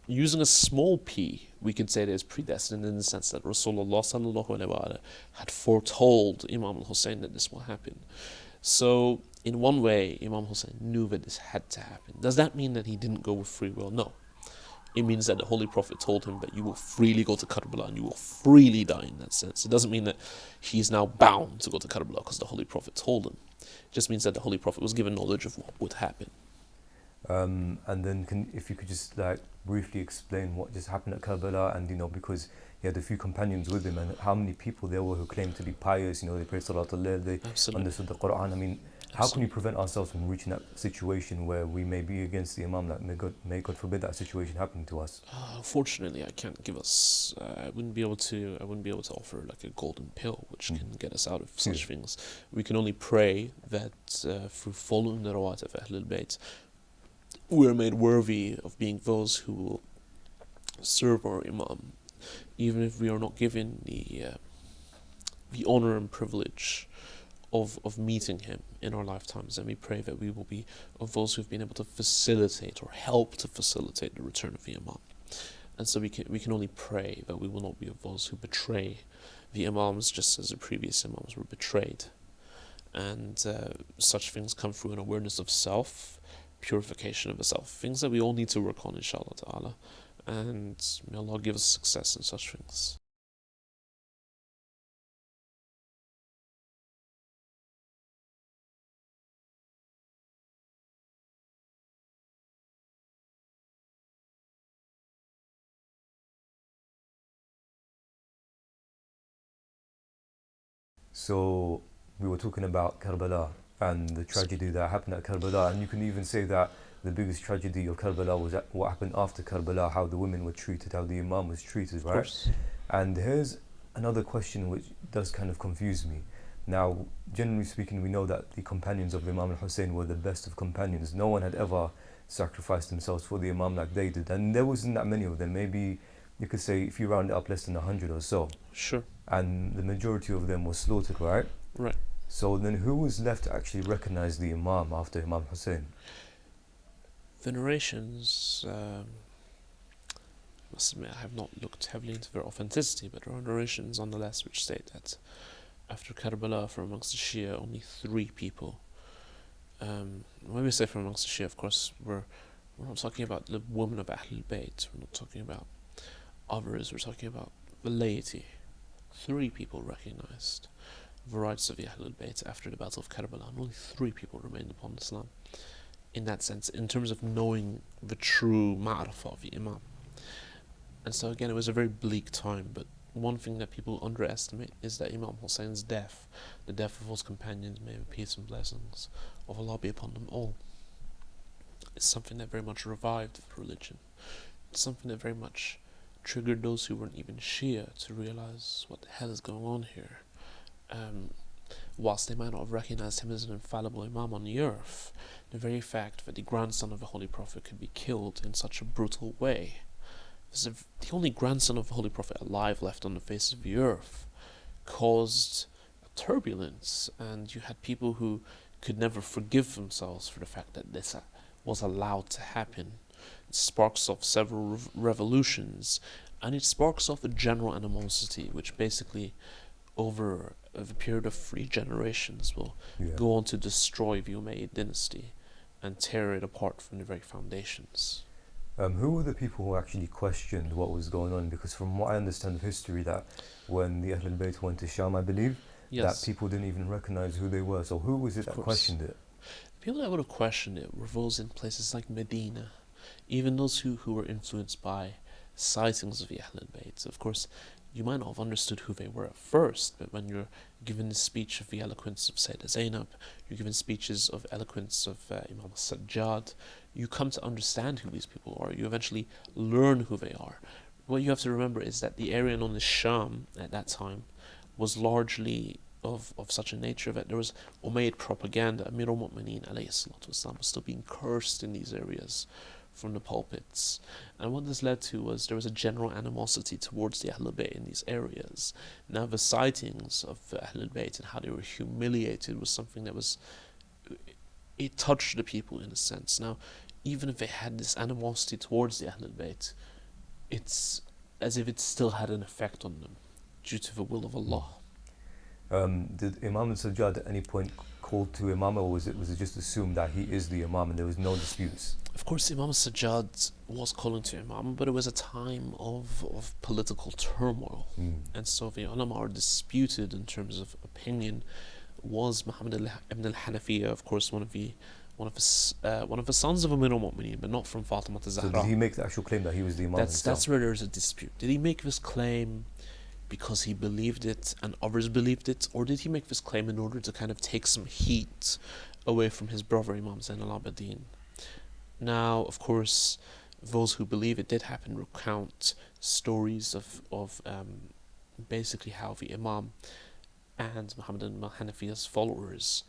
[SPEAKER 2] using a small p, we can say it is predestined in the sense that Rasulullah sallallahu alaihi wasallam had foretold Imam al-Hussein that this will happen. So, in one way, Imam Hussein knew that this had to happen. Does that mean that he didn't go with free will? No. It means that the Holy Prophet told him that you will freely go to Karbala and you will freely die in that sense. It doesn't mean that he is now bound to go to Karbala because the Holy Prophet told him. It just means that the Holy Prophet was given knowledge of what would happen.
[SPEAKER 1] And then if you could just briefly explain what just happened at Karbala, and because he had a few companions with him, and how many people there were who claimed to be pious, they prayed Salatul Layl, they understood the Quran. I mean, how can we prevent ourselves from reaching that situation where we may be against the Imam? May God forbid that situation happening to us.
[SPEAKER 2] Unfortunately, I can't give us. I wouldn't be able to offer like a golden pill which can get us out of such things. We can only pray that through following the rawat of Ahlul Bayt, we are made worthy of being those who will serve our Imam, even if we are not given the honor and privilege of meeting him in our lifetimes. And we pray that we will be of those who have been able to facilitate or help to facilitate the return of the Imam. And so we can only pray that we will not be of those who betray the Imams, just as the previous Imams were betrayed. And such things come through an awareness of self, purification of the self, things that we all need to work on, inshallah ta'ala. And may Allah give us success in such things.
[SPEAKER 1] So we were talking about Karbala and the tragedy that happened at Karbala, and you can even say that the biggest tragedy of Karbala was what happened after Karbala, how the women were treated, how the Imam was treated, right? And here's another question which does kind of confuse me. Now, generally speaking, we know that the companions of Imam al-Hussein were the best of companions. No one had ever sacrificed themselves for the Imam like they did, and there wasn't that many of them. Maybe you could say, if you round it up, less than 100 or so.
[SPEAKER 2] Sure.
[SPEAKER 1] And the majority of them were slaughtered, right?
[SPEAKER 2] Right.
[SPEAKER 1] So then who was left to actually recognize the Imam after Imam Hussein?
[SPEAKER 2] The narrations, I must admit I have not looked heavily into their authenticity, but there are narrations nonetheless which state that after Karbala, from amongst the Shia, only 3 people. When we say from amongst the Shia, of course, we're not talking about the women of Ahlul Bayt, we're not talking about others, we're talking about the laity. 3 people recognized the rights of the Ahlul Bayt after the Battle of Karbala, and only 3 people remained upon Islam. In that sense, in terms of knowing the true ma'rifah of the Imam. And so again, it was a very bleak time, but one thing that people underestimate is that Imam Hussein's death, the death of his companions, may the peace and blessings of Allah be upon them all, is something that very much revived the religion. It's something that very much triggered those who weren't even Shia to realize what the hell is going on here. Whilst they might not have recognized him as an infallible Imam on the earth, the very fact that the grandson of the Holy Prophet could be killed in such a brutal way the only grandson of the Holy Prophet alive left on the face of the earth, caused turbulence, and you had people who could never forgive themselves for the fact that this was allowed to happen. It sparks off several revolutions, and it sparks off a general animosity, which basically, over the period of 3 generations, will go on to destroy the Umayyad dynasty and tear it apart from the very foundations.
[SPEAKER 1] Who were the people who actually questioned what was going on? Because from what I understand of history, that when the Ahlul Bayt went to Sham, I believe, that people didn't even recognize who they were. So who was it that questioned it?
[SPEAKER 2] People that would have questioned it were those in places like Medina, even those who were influenced by sightings of the Ahlul Bayt. Of course, you might not have understood who they were at first, but when you're given the speech of the eloquence of Sayyidah Zainab, you're given speeches of eloquence of Imam Sajjad, you come to understand who these people are. You eventually learn who they are. What you have to remember is that the area known as Sham at that time was largely of such a nature that there was Umayyad propaganda. Amir al-Mu'mineen alayhi salatu wasalam was still being cursed in these areas from the pulpits. And what this led to was there was a general animosity towards the Ahlul Bayt in these areas. Now the sightings of the Ahlul Bayt and how they were humiliated was something that was, it touched the people in a sense. Now, even if they had this animosity towards the Ahlul Bayt, it's as if it still had an effect on them due to the will of Allah.
[SPEAKER 1] Did Imam al-Sajjad at any point call to Imam, or was it just assumed that he is the Imam and there was no disputes?
[SPEAKER 2] Of course, Imam al-Sajjad was calling to Imam, but it was a time of political turmoil. And so the ulama are disputed in terms of opinion. Was Muhammad ibn al-Hanafiya, of course, one of the sons of Amir al-Mu'mineen, but not from Fatima az-Zahra.
[SPEAKER 1] So did he make the actual claim that he was the Imam himself?
[SPEAKER 2] That's where there's a dispute. Did he make this claim because he believed it and others believed it, or did he make this claim in order to kind of take some heat away from his brother Imam Zain al-Abidin? Now, of course, those who believe it did happen recount stories of basically how the Imam and Muhammad ibn al-Hanafiya's followers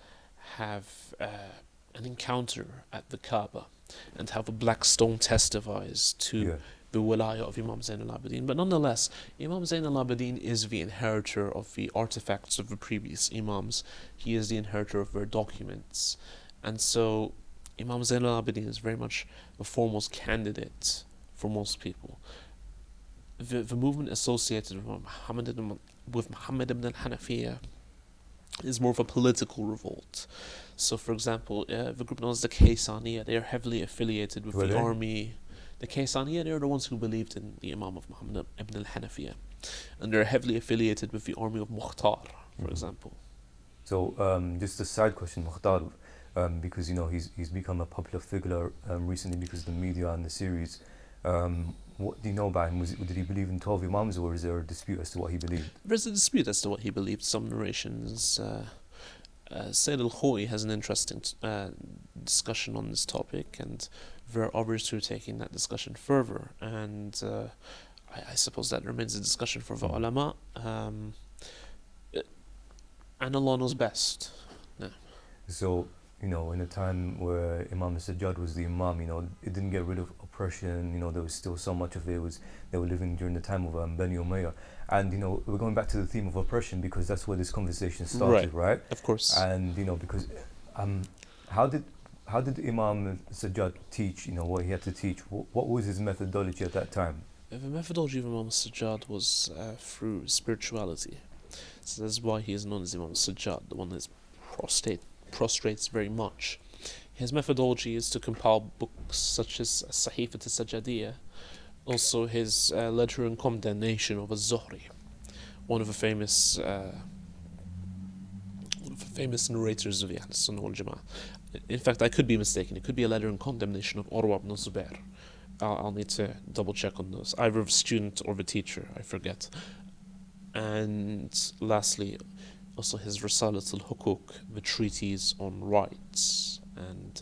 [SPEAKER 2] have an encounter at the Kaaba, and how the black stone testifies to the wilayah of Imam Zain al-Abidin. But nonetheless, Imam Zain al-Abidin is the inheritor of the artifacts of the previous Imams. He is the inheritor of their documents. And so Imam Zain al-Abidin is very much the foremost candidate for most people. The movement associated with Muhammad ibn al-Hanafiya is more of a political revolt. So, for example, the group known as the Kaysaniya, they are heavily affiliated with the army. The Kaysaniya, they are the ones who believed in the Imam of Muhammad ibn al-Hanafiya. And they're heavily affiliated with the army of Mukhtar, for example.
[SPEAKER 1] So, just a side question, Mukhtar, because, you know, he's become a popular figure recently because of the media and the series. What do you know about him? Did he believe in 12 Imams, or is there a dispute as to what he believed?
[SPEAKER 2] There's a dispute as to what he believed. Some narrations, Sayyid al-Khawi has an interesting discussion on this topic, and there are others who are taking that discussion further, and I suppose that remains a discussion for the ulama, and Allah knows best. Yeah.
[SPEAKER 1] So, you know, in a time where Imam al-Sajjad was the Imam, you know, it didn't get rid of oppression, you know, there was still so much of it. They were living during the time of Bani Umayyah. And, you know, we're going back to the theme of oppression because that's where this conversation started, right?
[SPEAKER 2] Of course.
[SPEAKER 1] And, you know, because how did Imam al-Sajjad teach, you know, what he had to teach? What was his methodology at that time?
[SPEAKER 2] The methodology of Imam al-Sajjad was through spirituality. So that's why he is known as Imam al-Sajjad, the one that prostrates very much. His methodology is to compile books such as Sahifat al-Sajjadiyya, also his letter in condemnation of al-Zuhri, one of the famous narrators of the Ahl Sunnah wal Jama'ah. In fact, I could be mistaken. It could be a letter in condemnation of Urwa ibn Zubair. I'll need to double check on those. Either the student or the teacher, I forget. And lastly, also his Risalat al-Hukuk, the treatise on rights and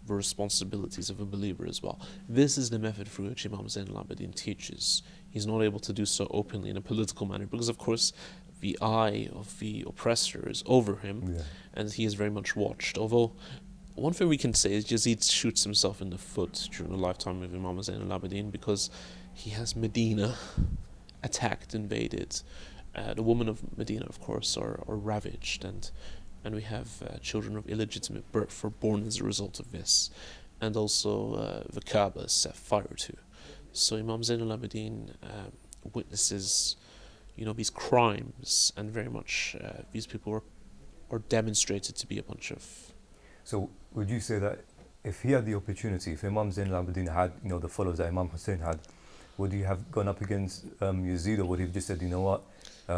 [SPEAKER 2] the responsibilities of a believer as well. This is the method through which Imam Zain al-Abidin teaches. He's not able to do so openly in a political manner because, of course, the eye of the oppressor is over him, and he is very much watched. Although, one thing we can say is Yazid shoots himself in the foot during the lifetime of Imam Zain al-Abidin because he has Medina attacked, invaded. The women of Medina, of course, are ravaged, and we have children of illegitimate birth were born as a result of this, and also the Kaaba is set fire to. So Imam Zain al-Abidin witnesses, these crimes, and very much these people are demonstrated to be a bunch of.
[SPEAKER 1] So would you say that if he had the opportunity, if Imam Zain al-Abidin had, the followers that Imam Hussein had, would he have gone up against Yazid, or would he have just said, you know what,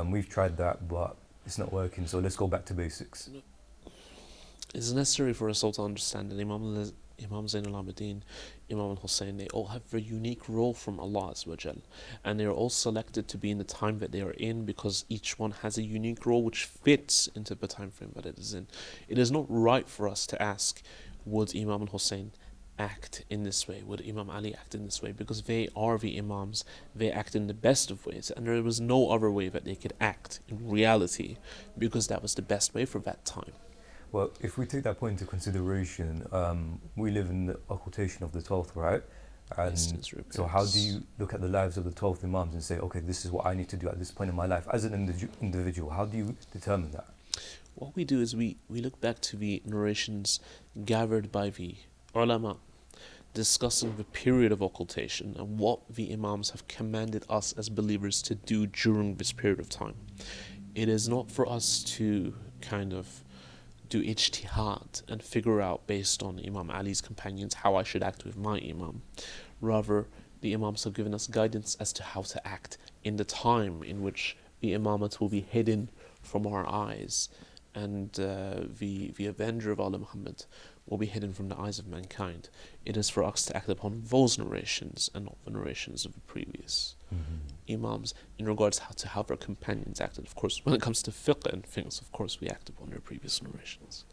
[SPEAKER 1] we've tried that, but it's not working, so let's go back to basics?
[SPEAKER 2] It's necessary for us all to understand that Imam Zain al-Abidin, Imam al-Hussein, they all have a unique role from Allah Azza wa Jal, and they are all selected to be in the time that they are in because each one has a unique role which fits into the time frame that it is in. It is not right for us to ask, would Imam al-Hussein act in this way, would Imam Ali act in this way, because they are the Imams, they act in the best of ways, and there was no other way that they could act in reality because that was the best way for that time.
[SPEAKER 1] Well, if we take that point into consideration, we live in the occultation of the 12th, right? And so how do you look at the lives of the 12th Imams and say, okay, this is what I need to do at this point in my life as an individual? How do you determine that?
[SPEAKER 2] What we do is we look back to the narrations gathered by the ulama, discussing the period of occultation and what the Imams have commanded us as believers to do during this period of time. It is not for us to kind of do ijtihad and figure out based on Imam Ali's companions how I should act with my Imam. Rather, the Imams have given us guidance as to how to act in the time in which the Imamat will be hidden from our eyes, and the avenger of Allah Muhammad will be hidden from the eyes of mankind. It is for us to act upon those narrations and not the narrations of the previous Imams in regards to how their companions acted. Of course, when it comes to fiqh and things, of course, we act upon their previous narrations.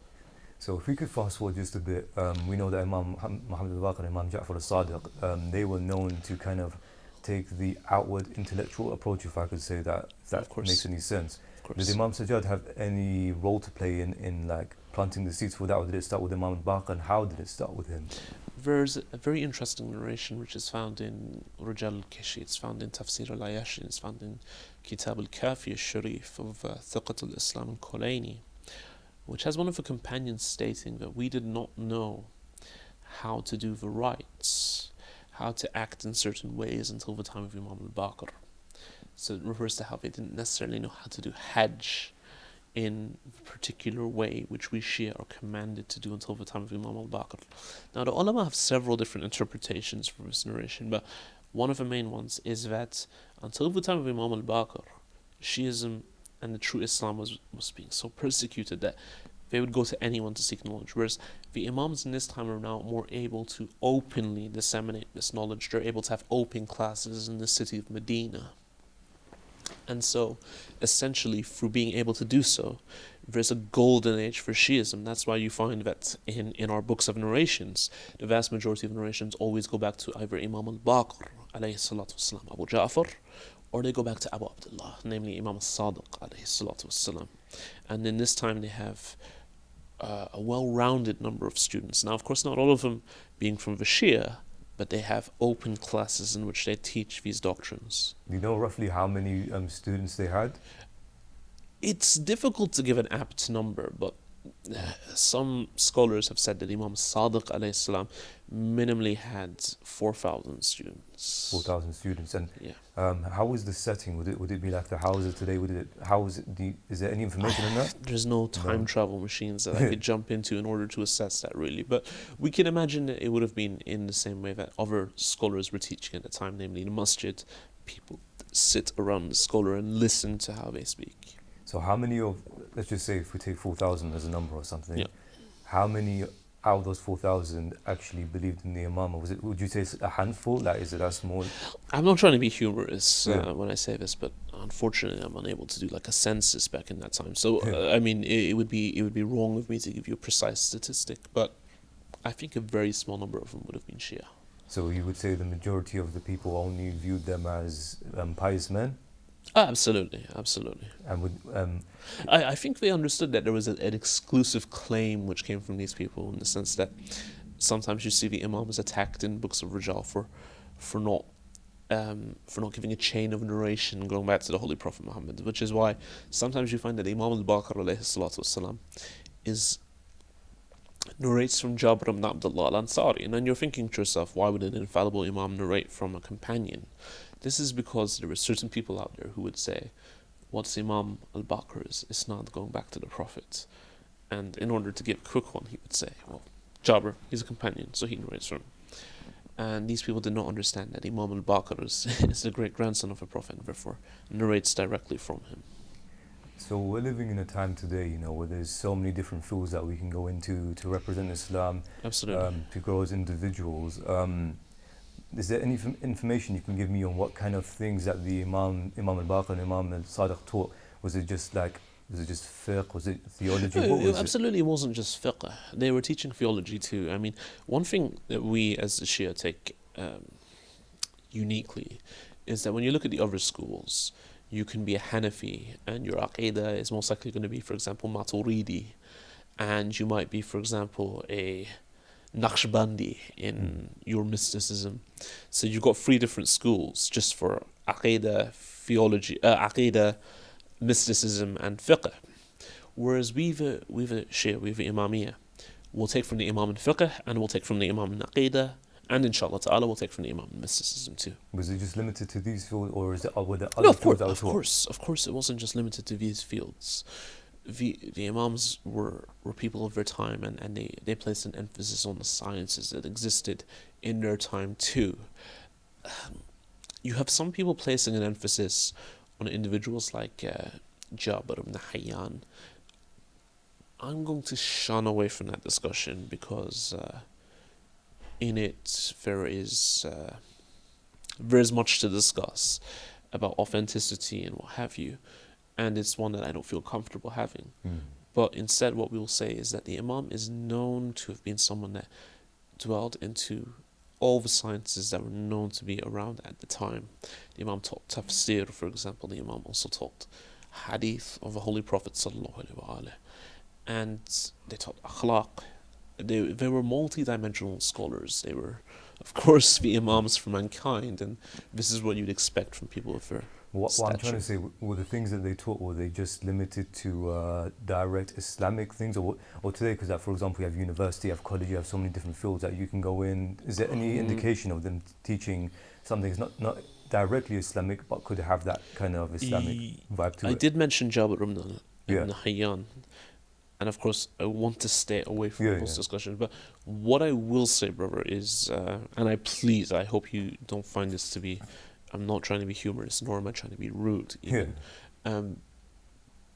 [SPEAKER 1] So if we could fast forward just a bit, we know that Imam Muhammad al-Baqir and Imam Ja'far al-Sadiq, they were known to kind of take the outward intellectual approach, if I could say that, if that makes any sense. Did Imam Sajjad have any role to play in like planting the seeds for that, or did it start with Imam al-Baqir, and how did it start with him?
[SPEAKER 2] There's a very interesting narration which is found in Rijal al-Kishi, it's found in Tafsir al-Ayashi, it's found in Kitab al-Kafi al-Sharif of Thiqat al-Islam al-Kulaini, which has one of the companions stating that we did not know how to do the rites, how to act in certain ways until the time of Imam al-Baqir. So it refers to how they didn't necessarily know how to do Hajj in a particular way, which we Shia are commanded to do until the time of Imam al-Baqir. Now the ulama have several different interpretations for this narration, but one of the main ones is that until the time of Imam al-Baqir, Shiism and the true Islam was being so persecuted that they would go to anyone to seek knowledge, whereas the Imams in this time are now more able to openly disseminate this knowledge. They're able to have open classes in the city of Medina. And so, essentially, through being able to do so, there's a golden age for Shiism. That's why you find that in our books of narrations, the vast majority of narrations always go back to either Imam al-Baqir, alayhi salatu wasalam, Abu Ja'far, or they go back to Abu Abdullah, namely Imam al-Sadiq, alayhi salatu wasalam. And in this time they have a well-rounded number of students. Now, of course, not all of them being from the Shia, but they have open classes in which they teach these doctrines.
[SPEAKER 1] Do you know roughly how many students they had?
[SPEAKER 2] It's difficult to give an apt number, but some scholars have said that Imam Sadiq alayhi salam minimally had 4,000 students.
[SPEAKER 1] 4,000 students, and
[SPEAKER 2] yeah.
[SPEAKER 1] How was the setting? Would it be like the houses today? Is there any information on that?
[SPEAKER 2] There's no time travel machines that I could jump into in order to assess that, really. But we can imagine that it would have been in the same way that other scholars were teaching at the time, namely in the masjid. People sit around the scholar and listen to how they speak.
[SPEAKER 1] So how many of, let's just say if we take 4,000 as a number or something,
[SPEAKER 2] yeah.
[SPEAKER 1] How many out of those 4,000 actually believed in the Imam? Would you say it's a handful? Like, is it that small?
[SPEAKER 2] I'm not trying to be humorous when I say this, but unfortunately I'm unable to do like a census back in that time. So I mean, it would be wrong of me to give you a precise statistic, but I think a very small number of them would have been Shia.
[SPEAKER 1] So you would say the majority of the people only viewed them as pious men?
[SPEAKER 2] Absolutely.
[SPEAKER 1] And would
[SPEAKER 2] I think they understood that there was an exclusive claim which came from these people, in the sense that sometimes you see the Imams attacked in books of Rijal for not for not giving a chain of narration going back to the Holy Prophet Muhammad, which is why sometimes you find that Imam al-Baqir alayhi salatu wasalam is narrates from Jabir ibn Abdullah al-Ansari, and then you're thinking to yourself, why would an infallible Imam narrate from a companion? This is because there are certain people out there who would say, what's Imam al-Baqir's isnad going back to the Prophet? And in order to give a quick one, he would say, well, Jabir, he's a companion, so he narrates from him. And these people did not understand that Imam al-Baqir is the great grandson of a Prophet, and therefore narrates directly from him.
[SPEAKER 1] So we're living in a time today, where there's so many different fields that we can go into to represent Islam,
[SPEAKER 2] Absolutely.
[SPEAKER 1] to grow as individuals. Is there any information you can give me on what kind of things that the Imam al-Baqir and Imam al-Sadiq taught? Was it just fiqh? Was it theology?
[SPEAKER 2] No,
[SPEAKER 1] What was
[SPEAKER 2] absolutely, it wasn't just fiqh. They were teaching theology too. I mean, one thing that we as the Shia take uniquely is that when you look at the other schools, you can be a Hanafi and your Aqidah is most likely going to be, for example, Maturidi, and you might be, for example, a Naqshbandi in your mysticism. So you've got 3 different schools just for Aqidah, theology, Aqidah, mysticism and fiqh. Whereas we've a Shia, we've a Imamiyah. We'll take from the Imam in fiqh and we'll take from the Imam in Aqidah, and inshallah ta'ala we'll take from the Imam in mysticism too.
[SPEAKER 1] Was it just limited to these fields, or were there other
[SPEAKER 2] No, of
[SPEAKER 1] fields
[SPEAKER 2] course, of course it wasn't just limited to these fields. The Imams were people of their time, and they placed an emphasis on the sciences that existed in their time too. You have some people placing an emphasis on individuals like Jabir ibn Hayyan. I'm going to shun away from that discussion because in it there is much to discuss about authenticity and what have you, and it's one that I don't feel comfortable having. But instead what we will say is that the Imam is known to have been someone that dwelled into all the sciences that were known to be around at the time. The Imam taught tafsir, for example. The Imam also taught hadith of the Holy Prophet sallallahu alaihi wasallam, and they taught akhlaq. They were multi-dimensional scholars. They were, of course, the Imams for mankind, and this is what you'd expect from people of their
[SPEAKER 1] What I'm trying to say, were the things that they taught, were they just limited to direct Islamic things, or today, because for example you have university, you have college, you have so many different fields that you can go in. Is there any indication of them teaching something that's not directly Islamic, but could have that kind of Islamic vibe to it?
[SPEAKER 2] I did mention Jabir ibn Hayyan, and of course I want to stay away from those discussions, but what I will say, brother, is, and I hope you don't find this to be, I'm not trying to be humorous, nor am I trying to be rude even.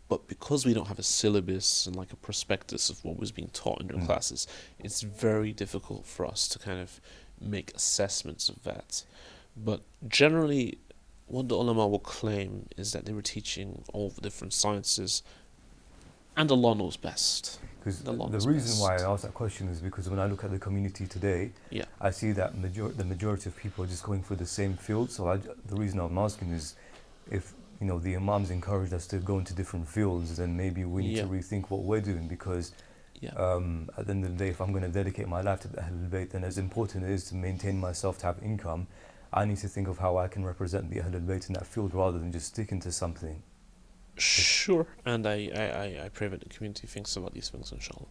[SPEAKER 2] But because we don't have a syllabus and like a prospectus of what was being taught in their classes, it's very difficult for us to kind of make assessments of that. But generally, what the ulama will claim is that they were teaching all the different sciences, and Allah knows best.
[SPEAKER 1] Because the reason why I asked that question is because when I look at the community today, I see that the majority of people are just going for the same field. So the reason I'm asking is, if the Imams encouraged us to go into different fields, then maybe we need to rethink what we're doing. Because at the end of the day, if I'm going to dedicate my life to the Ahlul Bayt, then as important it is to maintain myself, to have income, I need to think of how I can represent the Ahlul Bayt in that field rather than just sticking to something.
[SPEAKER 2] Sure, and I pray that the community thinks about these things, inshallah.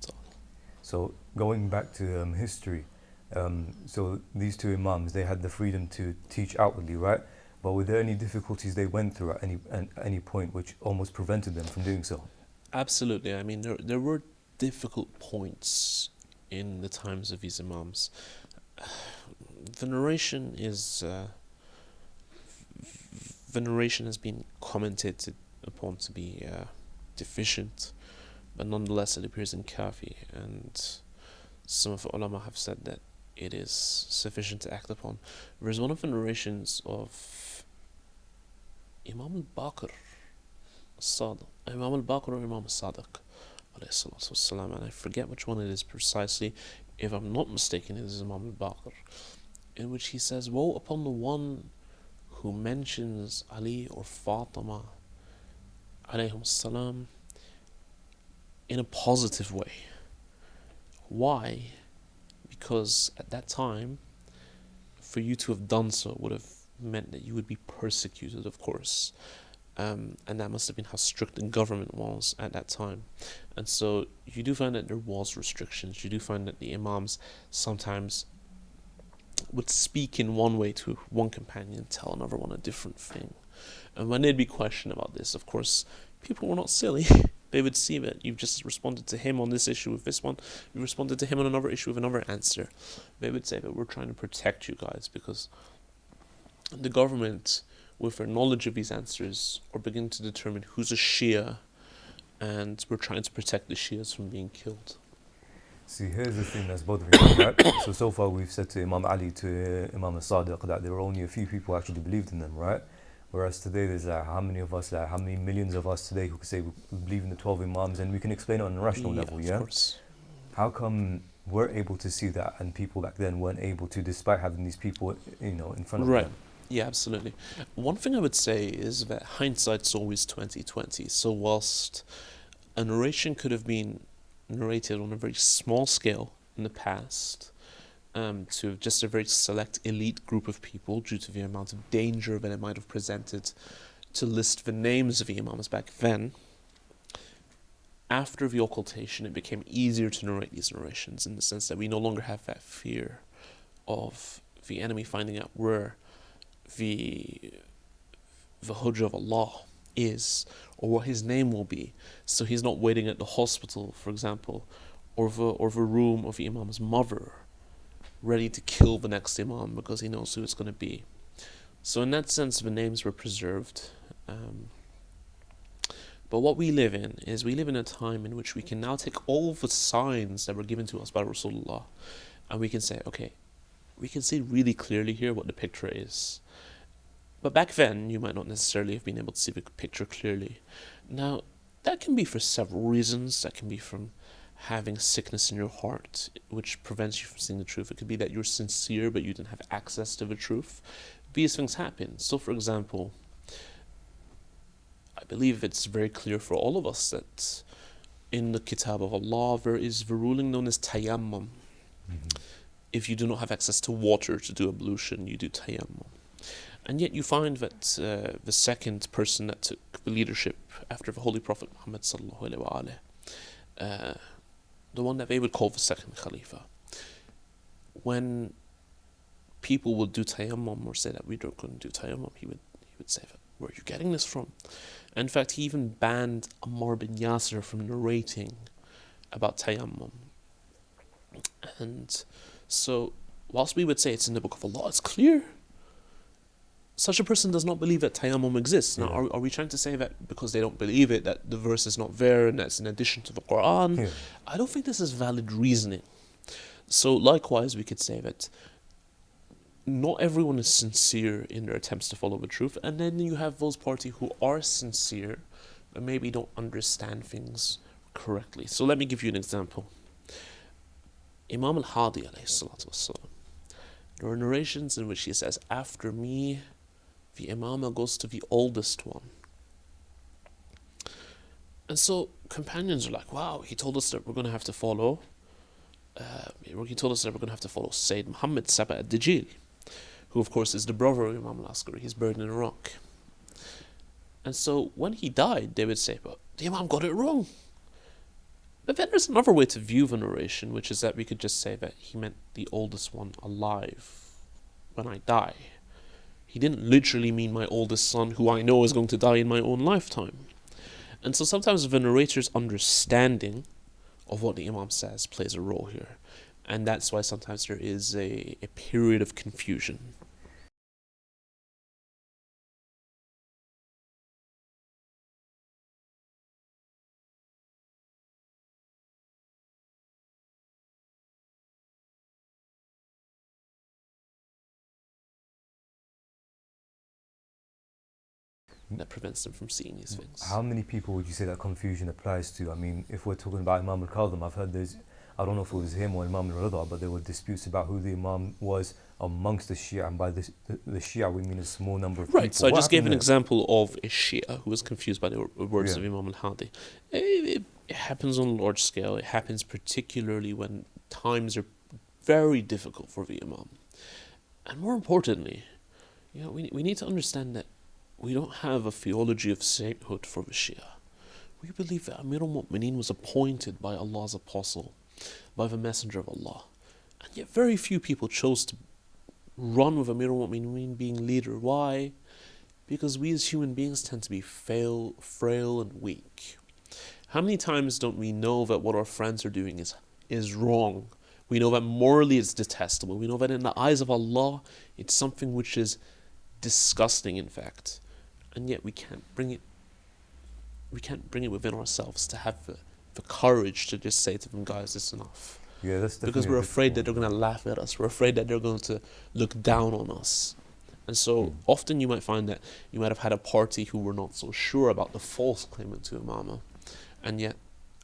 [SPEAKER 1] So going back to history, so these 2 Imams, they had the freedom to teach outwardly, right? But were there any difficulties they went through at any point which almost prevented them from doing so?
[SPEAKER 2] Absolutely. I mean, there were difficult points in the times of these Imams. Veneration has been commented upon to be deficient, but nonetheless it appears in Kafi, and some of the ulama have said that it is sufficient to act upon. There's one of the narrations of Imam al-Baqir or Imam al-Sadiq, and I forget which one it is precisely. If I'm not mistaken, it is Imam al-Baqir, in which he says, woe upon the one who mentions Ali or Fatima alayhum salam in a positive way. Why? Because at that time, for you to have done so would have meant that you would be persecuted, of course. And that must have been how strict the government was at that time. And so you do find that there was restrictions. You do find that the imams sometimes would speak in one way to one companion, tell another one a different thing. And when they'd be questioned about this, of course, people were not silly. They would see that you've just responded to him on this issue with this one, you responded to him on another issue with another answer. They would say that we're trying to protect you guys because the government, with their knowledge of these answers, are beginning to determine who's a Shia, and we're trying to protect the Shias from being killed.
[SPEAKER 1] See, here's the thing that's bothering me, right? So far we've said to Imam Ali, to Imam al-Sadiq, that there were only a few people who actually believed in them, right? Whereas today there's how many of us, how many millions of us today who could say we believe in the 12 Imams, and we can explain it on a rational level, yeah?
[SPEAKER 2] Of course.
[SPEAKER 1] How come we're able to see that and people back then weren't able to, despite having these people, in front of them?
[SPEAKER 2] Yeah, absolutely. One thing I would say is that hindsight's always 20/20. So whilst a narration could have been narrated on a very small scale in the past, to just a very select elite group of people due to the amount of danger that it might have presented to list the names of the imams back then, after the occultation it became easier to narrate these narrations in the sense that we no longer have that fear of the enemy finding out where the Hujjah of Allah is, or what his name will be. So he's not waiting at the hospital, for example, or the room of the Imam's mother, ready to kill the next Imam because he knows who it's going to be. So in that sense, the names were preserved. But what we live in is we live in a time in which we can now take all the signs that were given to us by Rasulullah, and we can say, okay, we can see really clearly here what the picture is. But back then, you might not necessarily have been able to see the picture clearly. Now, that can be for several reasons. That can be from having sickness in your heart, which prevents you from seeing the truth. It could be that you're sincere, but you didn't have access to the truth. These things happen. So, for example, I believe it's very clear for all of us that in the Kitab of Allah, there is the ruling known as tayammum. If you do not have access to water to do ablution, you do tayammum. And yet you find that the second person that took the leadership after the Holy Prophet Muhammad sallallahu alaihi wasallam, the one that they would call the second Khalifa, when people would do tayammum or say that we don't going to do tayammum, he would say, where are you getting this from? In fact, he even banned Ammar bin Yasir from narrating about tayammum. And so, whilst we would say it's in the Book of Allah, it's clear, such a person does not believe that tayammum exists. Now, are we trying to say that because they don't believe it, that the verse is not there and that's in addition to the Quran? Yeah. I don't think this is valid reasoning. So, likewise, we could say that not everyone is sincere in their attempts to follow the truth, and then you have those parties who are sincere, but maybe don't understand things correctly. So, let me give you an example. Imam al-Hadi alayhi salatu wassalam, there are narrations in which he says, after me, the Imam goes to the oldest one. And so companions are like, wow, he told us that we're going to have to follow Sayyid Muhammad Saba ad-Dajjal, who of course is the brother of Imam al-Askari. He's buried in Iraq. And so when he died, they would say, but the Imam got it wrong. But then there's another way to view the narration, which is that we could just say that he meant the oldest one alive when I die. He didn't literally mean my oldest son, who I know is going to die in my own lifetime. And so sometimes the narrator's understanding of what the Imam says plays a role here. And that's why sometimes there is a period of confusion. That prevents them from seeing these things.
[SPEAKER 1] How many people would you say that confusion applies to? I mean, if we're talking about Imam al-Kadhim, I've heard I don't know if it was him or Imam al-Rida, but there were disputes about who the Imam was amongst the Shia, and by the Shia we mean a small number of people.
[SPEAKER 2] Right, so I just gave an example of a Shia who was confused by the words of Imam al-Hadi. It happens on a large scale. It happens particularly when times are very difficult for the Imam. And more importantly, we need to understand that we don't have a theology of sainthood for the Shia. We believe that Amir al-Mu'mineen was appointed by Allah's apostle, by the messenger of Allah. And yet very few people chose to run with Amir al-Mu'mineen being leader. Why? Because we as human beings tend to be frail and weak. How many times don't we know that what our friends are doing is wrong? We know that morally it's detestable. We know that in the eyes of Allah, it's something which is disgusting, in fact. And yet we can't bring it within ourselves to have the courage to just say to them, guys, it's enough.
[SPEAKER 1] Yeah, that's definitely
[SPEAKER 2] because we're afraid that they're going to laugh at us. We're afraid that they're going to look down on us. And so often you might find that you might have had a party who were not so sure about the false claimant to Imama. And yet,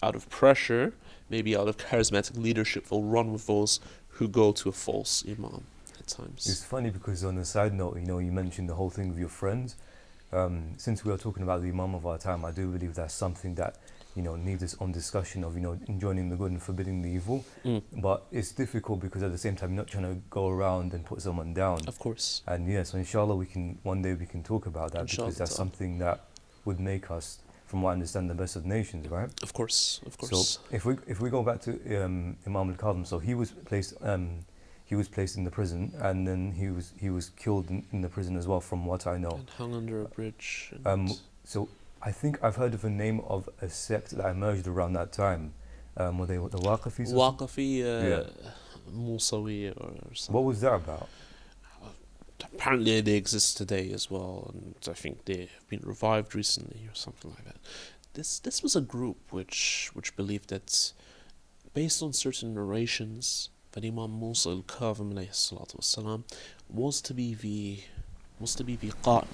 [SPEAKER 2] out of pressure, maybe out of charismatic leadership, they'll run with those who go to a false Imam at times.
[SPEAKER 1] It's funny because on a side note, you mentioned the whole thing with your friends. Since we are talking about the Imam of our time, I do believe that's something that needs its own discussion of enjoining the good and forbidding the evil. But it's difficult because at the same time you're not trying to go around and put someone down.
[SPEAKER 2] Of course.
[SPEAKER 1] And so inshallah one day we can talk about that,
[SPEAKER 2] Inshallah,
[SPEAKER 1] because that's something that would make us, from what I understand, the best of nations, right?
[SPEAKER 2] Of course.
[SPEAKER 1] So if we go back to Imam al-Kadhim, so he was placed in the prison, and then he was killed in the prison as well, from what I know.
[SPEAKER 2] And hung under a bridge.
[SPEAKER 1] So I think I've heard of the name of a sect that emerged around that time. Were they the Waqafis?
[SPEAKER 2] Waqafi, Musawi or something.
[SPEAKER 1] What was that about?
[SPEAKER 2] Apparently they exist today as well, and I think they have been revived recently or something like that. This was a group which believed that, based on certain narrations, that Imam Musa al-Kadhim alayhi salatu wassalam was to be the Qa'im.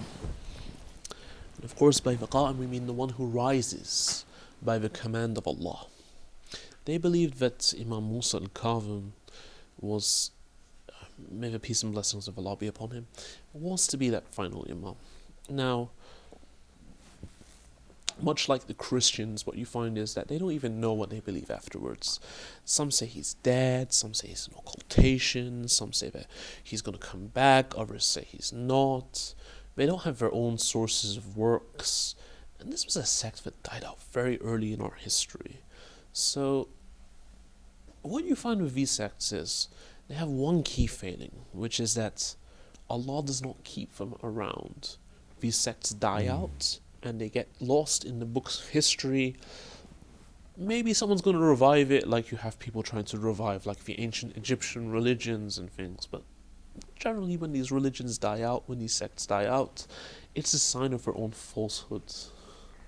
[SPEAKER 2] And of course by the Qa'im we mean the one who rises by the command of Allah. They believed that Imam Musa al-Kadhim was, may the peace and blessings of Allah be upon him, was to be that final Imam. Now, much like the Christians, what you find is that they don't even know what they believe afterwards. Some say he's dead, some say he's an occultation, some say that he's going to come back, others say he's not. They don't have their own sources of works. And this was a sect that died out very early in our history. So, what you find with these sects is they have one key failing, which is that Allah does not keep them around. These sects die out, and they get lost in the books of history. Maybe someone's going to revive it, like you have people trying to revive like the ancient Egyptian religions and things, but generally when these religions die out, when these sects die out, it's a sign of their own falsehood.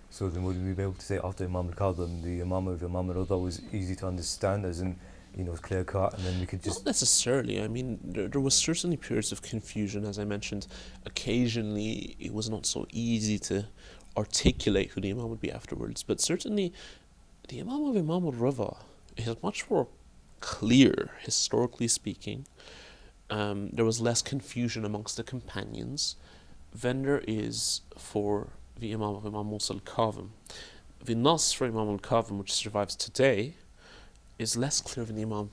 [SPEAKER 1] So then would we be able to say after Imam al-Kadhim, the Imam of Imam al-Rida was easy to understand, as in, it's clear cut, and then we could just...
[SPEAKER 2] Not necessarily. I mean, there was certainly periods of confusion, as I mentioned. Occasionally it was not so easy to articulate who the Imam would be afterwards, but certainly the Imam of Imam al-Rida is much more clear, historically speaking. There was less confusion amongst the companions than there is for the Imam of Imam Musa al-Kadhim. The Nas for Imam al-Kadhim, which survives today, is less clear than the Imam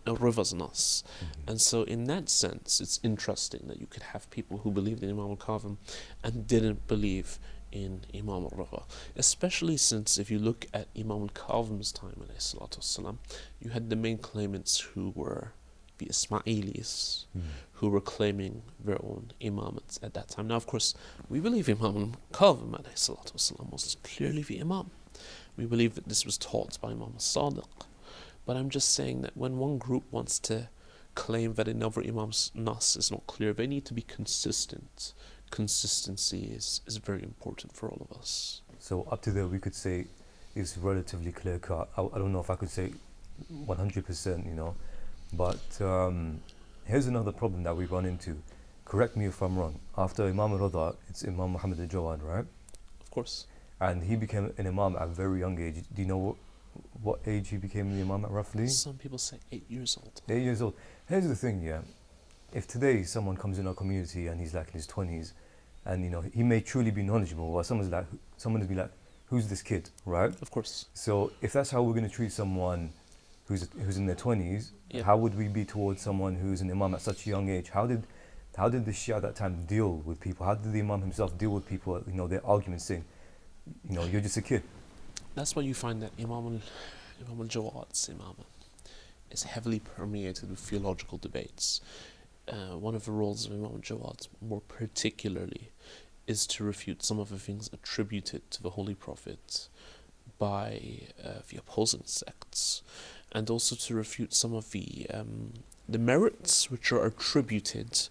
[SPEAKER 2] al-Rida's Nas. And so in that sense, it's interesting that you could have people who believed in Imam al-Kadhim and didn't believe in Imam al-Rida. Especially since if you look at Imam al-Kadhim's time, والسلام, you had the main claimants who were the Ismailis, who were claiming their own imamate at that time. Now, of course, we believe Imam al-Kadhim والسلام, was clearly the Imam. We believe that this was taught by Imam al-Sadiq. But I'm just saying that when one group wants to claim that another Imam's Nas is not clear, they need to be consistent. Consistency is very important for all of us.
[SPEAKER 1] So up to there we could say it's relatively clear cut. I don't know if I could say 100%, but here's another problem that we run into. Correct me if I'm wrong. After Imam al-Rida, it's Imam Muhammad al-Jawad, right?
[SPEAKER 2] Of course.
[SPEAKER 1] And he became an Imam at a very young age. Do you know what age he became the Imam at roughly?
[SPEAKER 2] Some people say 8 years old.
[SPEAKER 1] 8 years old. Here's the thing, if today someone comes in our community and he's like in his 20s, and he may truly be knowledgeable, or someone would be like, who's this kid, right?
[SPEAKER 2] Of course.
[SPEAKER 1] So if that's how we're going to treat someone who's in their 20s, how would we be towards someone who's an Imam at such a young age? How did how did the Shia at that time deal with people? How did the Imam himself deal with people, their arguments saying, you're just a kid?
[SPEAKER 2] That's why you find that Imam al-Jawad's Imam is heavily permeated with theological debates. One of the roles of Imam al-Jawad, more particularly, is to refute some of the things attributed to the Holy Prophet by the opposing sects, and also to refute some of the merits which are attributed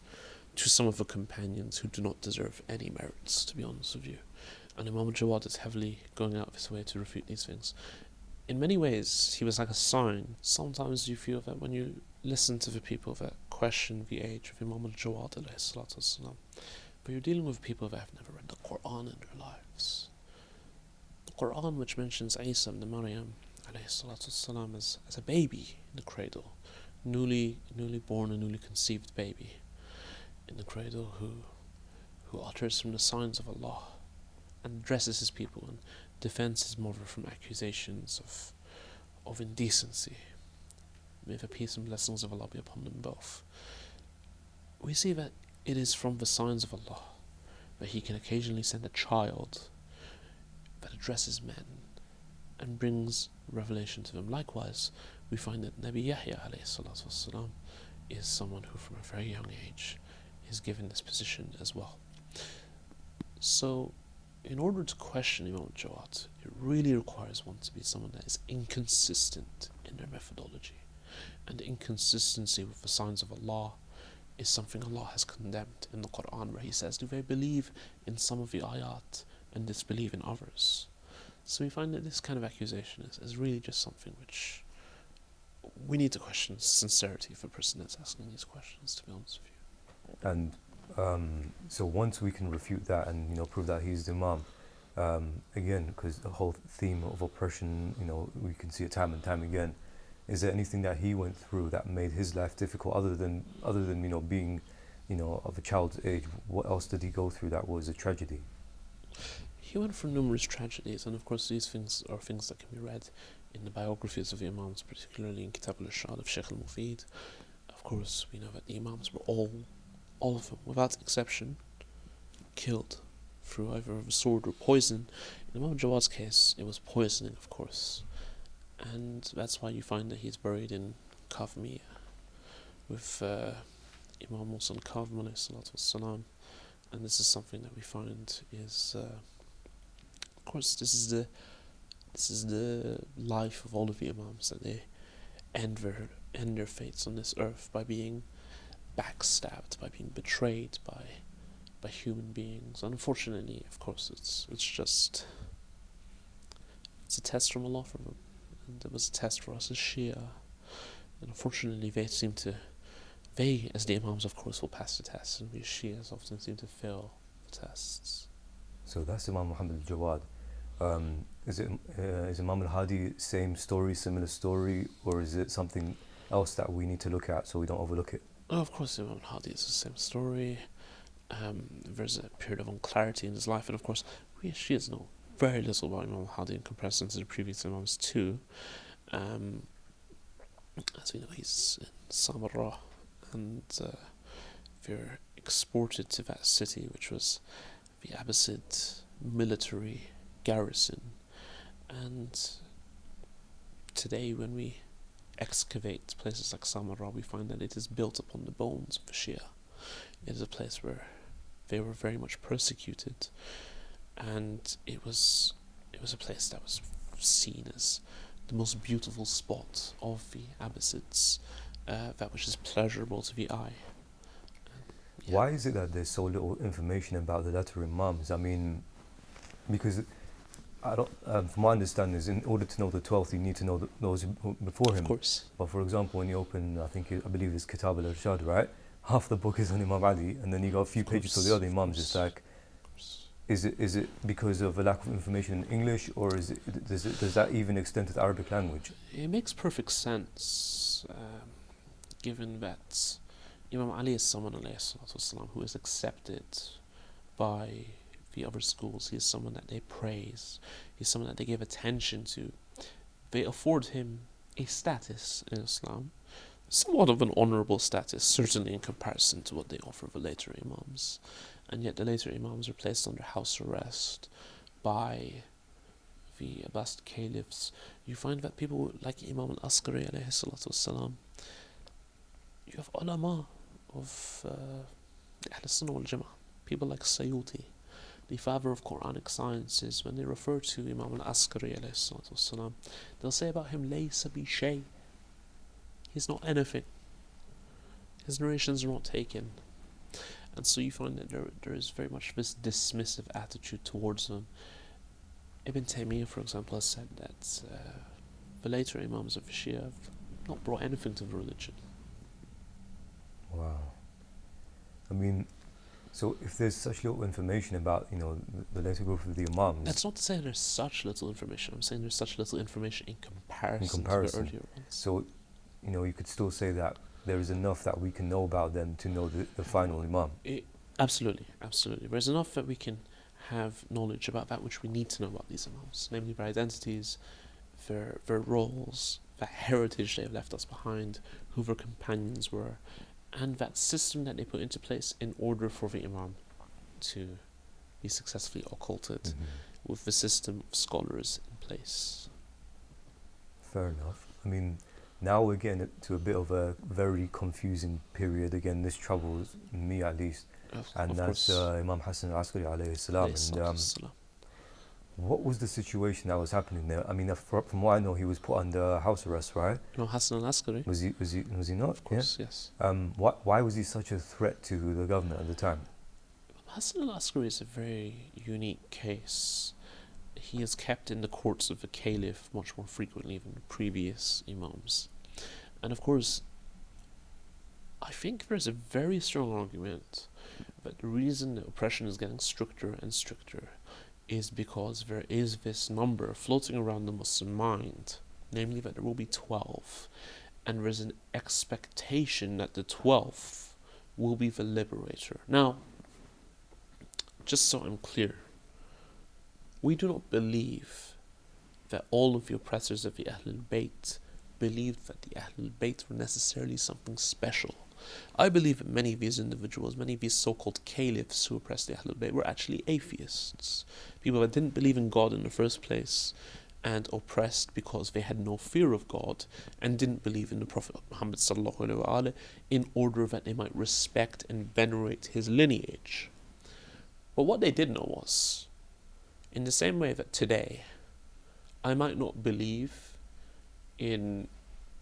[SPEAKER 2] to some of the companions who do not deserve any merits, to be honest with you. And Imam al-Jawad is heavily going out of his way to refute these things. In many ways, he was like a sign. Sometimes you feel that when you listen to the people that question the age of Imam al-Jawad alayhi salatu wasalam, but you're dealing with people that have never read the Quran in their lives. The Quran, which mentions Isa ibn Maryam alayhi salatu wasalam as a baby in the cradle, newly born and newly conceived baby in the cradle, who utters from the signs of Allah and addresses his people and defends his mother from accusations of indecency. May the peace and blessings of Allah be upon them both. We see that it is from the signs of Allah that He can occasionally send a child that addresses men and brings revelation to them. Likewise, we find that Nabi Yahya alayhi salatu wasalam is someone who from a very young age is given this position as well. So, in order to question Imam al-Jawad, it really requires one to be someone that is inconsistent in their methodology. And inconsistency with the signs of Allah is something Allah has condemned in the Quran, where He says, do they believe in some of the ayat and disbelieve in others? So we find that this kind of accusation is really just something which we need to question sincerity of a person that's asking these questions, to be honest with you.
[SPEAKER 1] And so once we can refute that and prove that he's the Imam, again, because the whole theme of oppression, we can see it time and time again. Is there anything that he went through that made his life difficult, other than being of a child's age? What else did he go through that was a tragedy?
[SPEAKER 2] He went through numerous tragedies, and of course these things are things that can be read in the biographies of the Imams, particularly in Kitab al-Irshad of Sheikh al-Mufid. Of course, we know that the Imams were all of them, without exception, killed through either a sword or poison. In Imam Jawad's case, it was poisoning, of course, and that's why you find that he's buried in Kazmiya with Imam Musa al-Kazim alayhi salatu wassalam. And this is something that we find is, of course, this is the life of all of the Imams, that they end their fates on this earth by being backstabbed, by being betrayed by human beings. And unfortunately, of course, it's a test from Allah for them, and it was a test for us as Shia. And unfortunately, they as the Imams, of course, will pass the test, and we as Shias often seem to fail the tests.
[SPEAKER 1] So that's Imam Muhammad al-Jawad. Is Imam al-Hadi same story, similar story, or is it something else that we need to look at so we don't overlook it?
[SPEAKER 2] Oh, of course, Imam al-Hadi is the same story. There's a period of unclarity in his life, and of course, we as Shias know very little about Imam al-Hadi in comparison to the previous Imams too. As we know, he's in Samarra, and they're exported to that city, which was the Abbasid military garrison. And today, when we excavate places like Samarra, we find that it is built upon the bones of the Shia. It is a place where they were very much persecuted, and it was a place that was seen as the most beautiful spot of the Abbasids, that which is pleasurable to the eye. Yeah.
[SPEAKER 1] Why is it that there's so little information about the latter Imams? I mean, because I don't, from my understanding, is in order to know the 12th, you need to know those before him.
[SPEAKER 2] Of course.
[SPEAKER 1] But for example, when you open, I believe it's Kitab al-Irshad, right? Half the book is on Imam Ali, and then you got a few pages to the other Imams. It's like, is it because of a lack of information in English, or does that even extend to the Arabic language?
[SPEAKER 2] It makes perfect sense, given that Imam Ali is someone والسلام, who is accepted by the other schools. He is someone that they praise. He's someone that they give attention to. They afford him a status in Islam. somewhat of an honourable status, certainly in comparison to what they offer the later Imams. And yet the later Imams are placed under house arrest by the Abbasid caliphs. You find that people like Imam al-Askari alayhi salatu wassalam, you have ulama of Ahl Sunnah wal Jama'ah, people like Sayyuti, the father of Quranic sciences. When they refer to Imam al-Askari alayhi salatu wassalam, they'll say about him, laysa bi shay. He's not anything. His narrations are not taken. And so you find that there is very much this dismissive attitude towards them. Ibn Taymiyyah, for example, has said that the later Imams of Shia have not brought anything to the religion.
[SPEAKER 1] Wow. I mean, so if there's such little information about, the later group of the Imams...
[SPEAKER 2] That's not to say there's such little information. I'm saying there's such little information in comparison to the earlier ones.
[SPEAKER 1] So, you could still say that there is enough that we can know about them to know the final Imam.
[SPEAKER 2] Absolutely. There's enough that we can have knowledge about that which we need to know about these Imams, namely their identities, their roles, that heritage they have left us behind, who their companions were, and that system that they put into place in order for the Imam to be successfully occulted with the system of scholars in place.
[SPEAKER 1] Fair enough. I mean, now we're getting to a bit of a very confusing period. Again, this troubles me at least. And that's Imam Hassan al-Askari alayhi salam. And what was the situation that was happening there? I mean, from what I know, he was put under house arrest, right?
[SPEAKER 2] Imam Hassan al-Askari?
[SPEAKER 1] Was he not?
[SPEAKER 2] Of course, yes.
[SPEAKER 1] Why was he such a threat to the government at the time?
[SPEAKER 2] Hassan al-Askari is a very unique case. He is kept in the courts of the caliph much more frequently than the previous Imams. And of course, I think there's a very strong argument that the reason the oppression is getting stricter and stricter is because there is this number floating around the Muslim mind, namely that there will be 12, and there is an expectation that the 12th will be the liberator. Now, just so I'm clear, we do not believe that all of the oppressors of the Ahlul Bayt believed that the Ahlul Bayt were necessarily something special. I believe that many of these individuals, many of these so-called caliphs who oppressed the Ahlul Bayt were actually atheists. People that didn't believe in God in the first place and oppressed because they had no fear of God and didn't believe in the Prophet Muhammad sallallahu alaihi wasallam in order that they might respect and venerate his lineage. But what they did know was, in the same way that today I might not believe in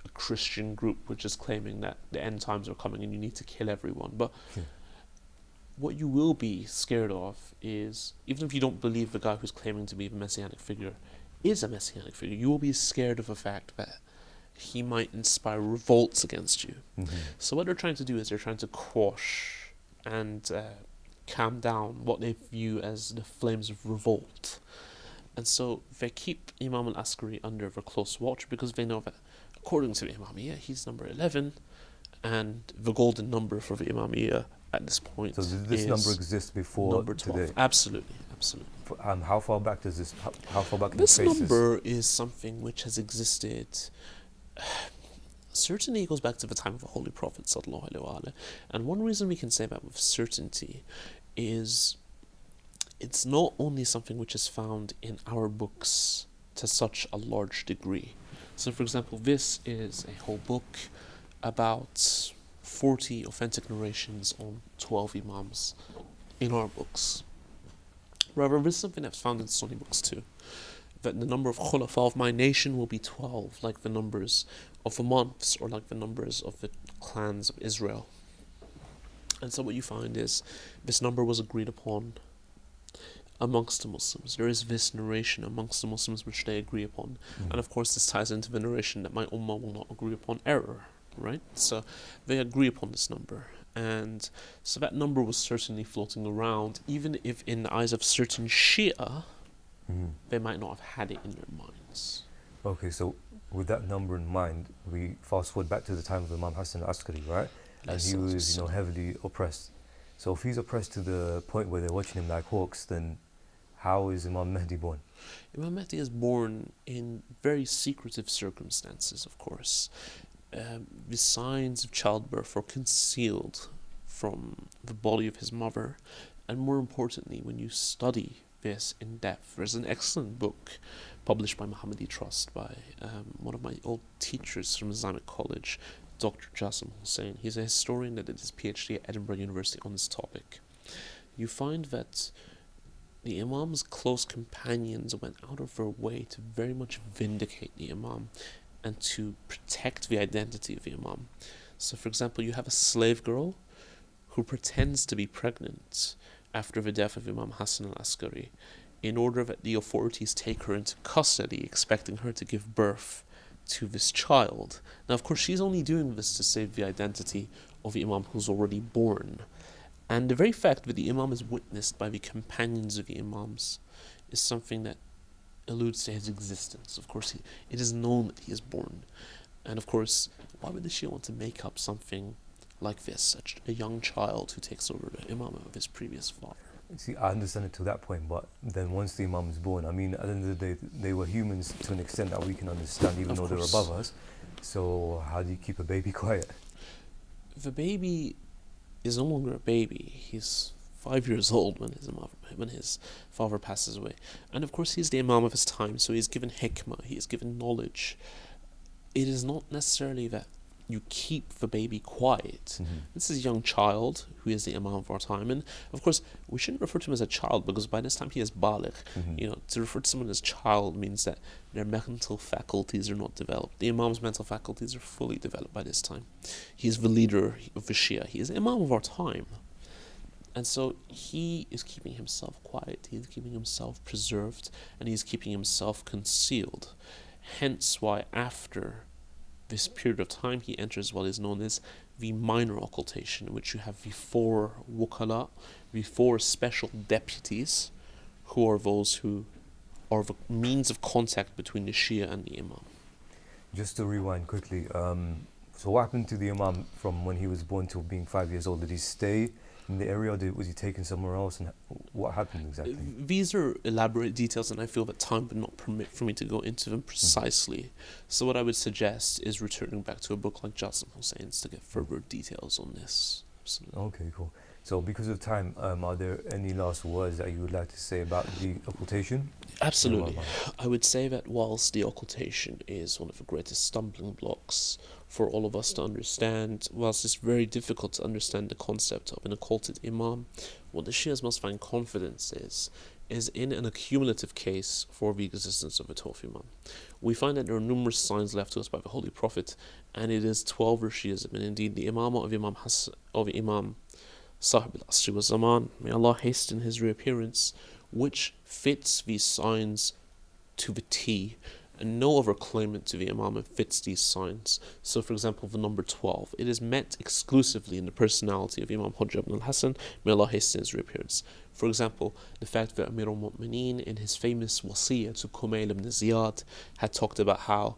[SPEAKER 2] a Christian group which is claiming that the end times are coming and you need to kill everyone, but what you will be scared of is, even if you don't believe the guy who's claiming to be the messianic figure is a messianic figure, you will be scared of the fact that he might inspire revolts against you. So what they're trying to do is they're trying to quash and calm down what they view as the flames of revolt. And so they keep Imam al-Askari under their close watch because they know that according to the Imamiyya, he's number 11, and the golden number for the Imamiyya at this point.
[SPEAKER 1] So did this number exist before
[SPEAKER 2] number 12.
[SPEAKER 1] Today?
[SPEAKER 2] Absolutely.
[SPEAKER 1] How far back does this? How far back?
[SPEAKER 2] This number is something which has existed. Certainly, it goes back to the time of the Holy Prophet sallallahu alaihi wasallam. And one reason we can say that with certainty is it's not only something which is found in our books to such a large degree. So, for example, this is a whole book about 40 authentic narrations on 12 Imams in our books. However, this is something that's found in Sunni books too, that the number of Khulafa of my nation will be 12, like the numbers of the months or like the numbers of the clans of Israel. And so what you find is this number was agreed upon amongst the Muslims. There is this narration amongst the Muslims which they agree upon. And of course this ties into the narration that my ummah will not agree upon error, right? So they agree upon this number. And so that number was certainly floating around, even if in the eyes of certain Shia, they might not have had it in their minds.
[SPEAKER 1] Okay, so with that number in mind, we fast forward back to the time of Imam Hassan al-Askari, right? And he was, heavily oppressed. So if he's oppressed to the point where they're watching him like hawks, then how is Imam Mahdi born?
[SPEAKER 2] Imam Mahdi is born in very secretive circumstances, of course. the signs of childbirth are concealed from the body of his mother. And more importantly, when you study this in depth, there's an excellent book published by Muhammadi Trust by one of my old teachers from Islamic College, Dr. Jassim Hussain. He's a historian that did his PhD at Edinburgh University on this topic. You find that the Imam's close companions went out of their way to very much vindicate the Imam and to protect the identity of the Imam. So, for example, you have a slave girl who pretends to be pregnant after the death of Imam Hassan al-Askari in order that the authorities take her into custody, expecting her to give birth to this child. Now, of course, she's only doing this to save the identity of the Imam who's already born. And the very fact that the Imam is witnessed by the companions of the Imams is something that alludes to his existence. Of course, it is known that he is born. And of course, why would the Shia want to make up something like this, such a young child who takes over the Imam of his previous father?
[SPEAKER 1] See, I understand it to that point, but then once the Imam is born, I mean, at the end of the day, they were humans to an extent that we can understand, even though they're above us. So how do you keep a baby quiet?
[SPEAKER 2] The baby is no longer a baby. He's 5 years old when his father passes away. And of course, he's the Imam of his time, so he's given hikmah, he is given knowledge. It is not necessarily that you keep the baby quiet. This is a young child who is the Imam of our time, and of course we shouldn't refer to him as a child because by this time he is baligh. To refer to someone as child means that their mental faculties are not developed. The Imam's mental faculties are fully developed by this time. He is the leader of the Shia. He is the Imam of our time, and so he is keeping himself quiet. He is keeping himself preserved, and he is keeping himself concealed. Hence why after this period of time he enters what is known as the minor occultation, in which you have the 4 wukala, the 4 special deputies, who are those who are the means of contact between the Shia and the Imam.
[SPEAKER 1] Just to rewind quickly, so what happened to the Imam from when he was born till being 5 years old? Did he stay in the area, or was he taken somewhere else, and what happened exactly?
[SPEAKER 2] These are elaborate details, and I feel that time would not permit for me to go into them precisely. So what I would suggest is returning back to a book like Jassim Hussein's to get further details on this. Absolutely.
[SPEAKER 1] Okay, cool. So because of time, are there any last words that you would like to say about the occultation?
[SPEAKER 2] Absolutely. I would say that whilst the occultation is one of the greatest stumbling blocks for all of us to understand, whilst it's very difficult to understand the concept of an occulted Imam, what the Shias must find confidence is in an accumulative case for the existence of a 12th Imam. We find that there are numerous signs left to us by the Holy Prophet, and it is 12 Shiism, and indeed the Imam of Imam Sahib al-Asri wa Zaman, may Allah hasten his reappearance, which fits these signs to the T, and no other claimant to the Imam fits these signs. So for example, the number 12, it is met exclusively in the personality of Imam Hujjah ibn al-Hasan, may Allah hasten his reappearance. For example, the fact that Amir al-Mu'mineen in his famous wasiyah to Kumail ibn Ziyad had talked about how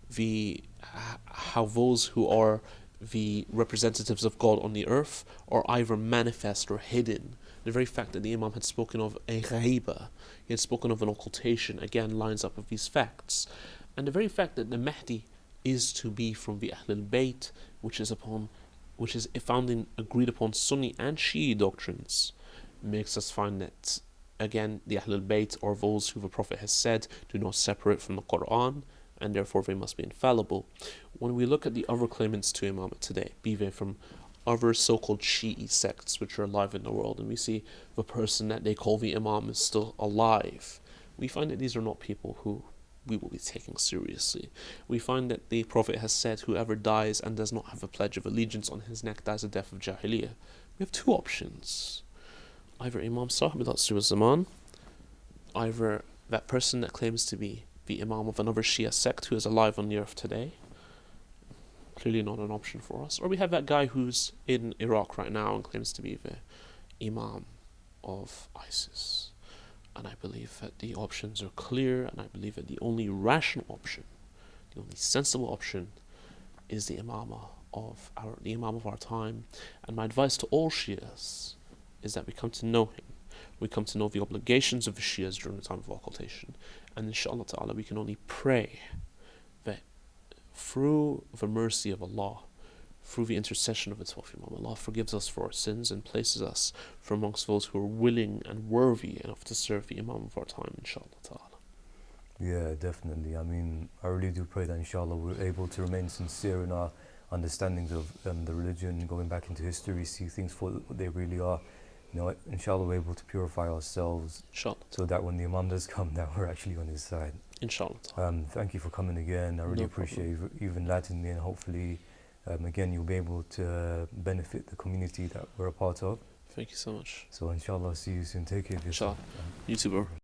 [SPEAKER 2] those who are the representatives of God on the earth are either manifest or hidden. The very fact that the Imam had spoken of a ghaiba, he had spoken of an occultation, again lines up with these facts. And the very fact that the Mahdi is to be from the Ahlul Bayt, which is found in agreed upon Sunni and Shi'i doctrines, makes us find that, again, the Ahlul Bayt are those who the Prophet has said do not separate from the Quran, and therefore they must be infallible. When we look at the other claimants to Imamate today, be they from other so-called Shi'i sects which are alive in the world, and we see the person that they call the Imam is still alive, we find that these are not people who we will be taking seriously. We find that the Prophet has said, whoever dies and does not have a pledge of allegiance on his neck dies a death of Jahiliyyah. We have 2 options. Either Imam Sahib al-Asri wa Zaman, either that person that claims to be the Imam of another Shia sect who is alive on the earth today, clearly not an option for us. Or we have that guy who's in Iraq right now and claims to be the Imam of ISIS. And I believe that the options are clear, and I believe that the only rational option, the only sensible option, is the Imam of our time. And my advice to all Shias is that we come to know him. We come to know the obligations of the Shias during the time of occultation. And inshallah ta'ala we can only pray that through the mercy of Allah, through the intercession of the 12th Imam, Allah forgives us for our sins and places us from amongst those who are willing and worthy enough to serve the Imam of our time, inshallah ta'ala.
[SPEAKER 1] Yeah, definitely. I mean, I really do pray that inshallah we're able to remain sincere in our understandings of the religion, going back into history, see things for what they really are. You know, inshallah we're able to purify ourselves,
[SPEAKER 2] Inshallah.
[SPEAKER 1] so that when the Imam does come, that we're actually on his side.
[SPEAKER 2] Inshallah.
[SPEAKER 1] Thank you for coming again. I really
[SPEAKER 2] No
[SPEAKER 1] appreciate you enlightening me, and hopefully, again, you'll be able to benefit the community that we're a part of.
[SPEAKER 2] Thank you so much.
[SPEAKER 1] So inshallah, see you soon. Take care of yourself.
[SPEAKER 2] Inshallah. You too, bro.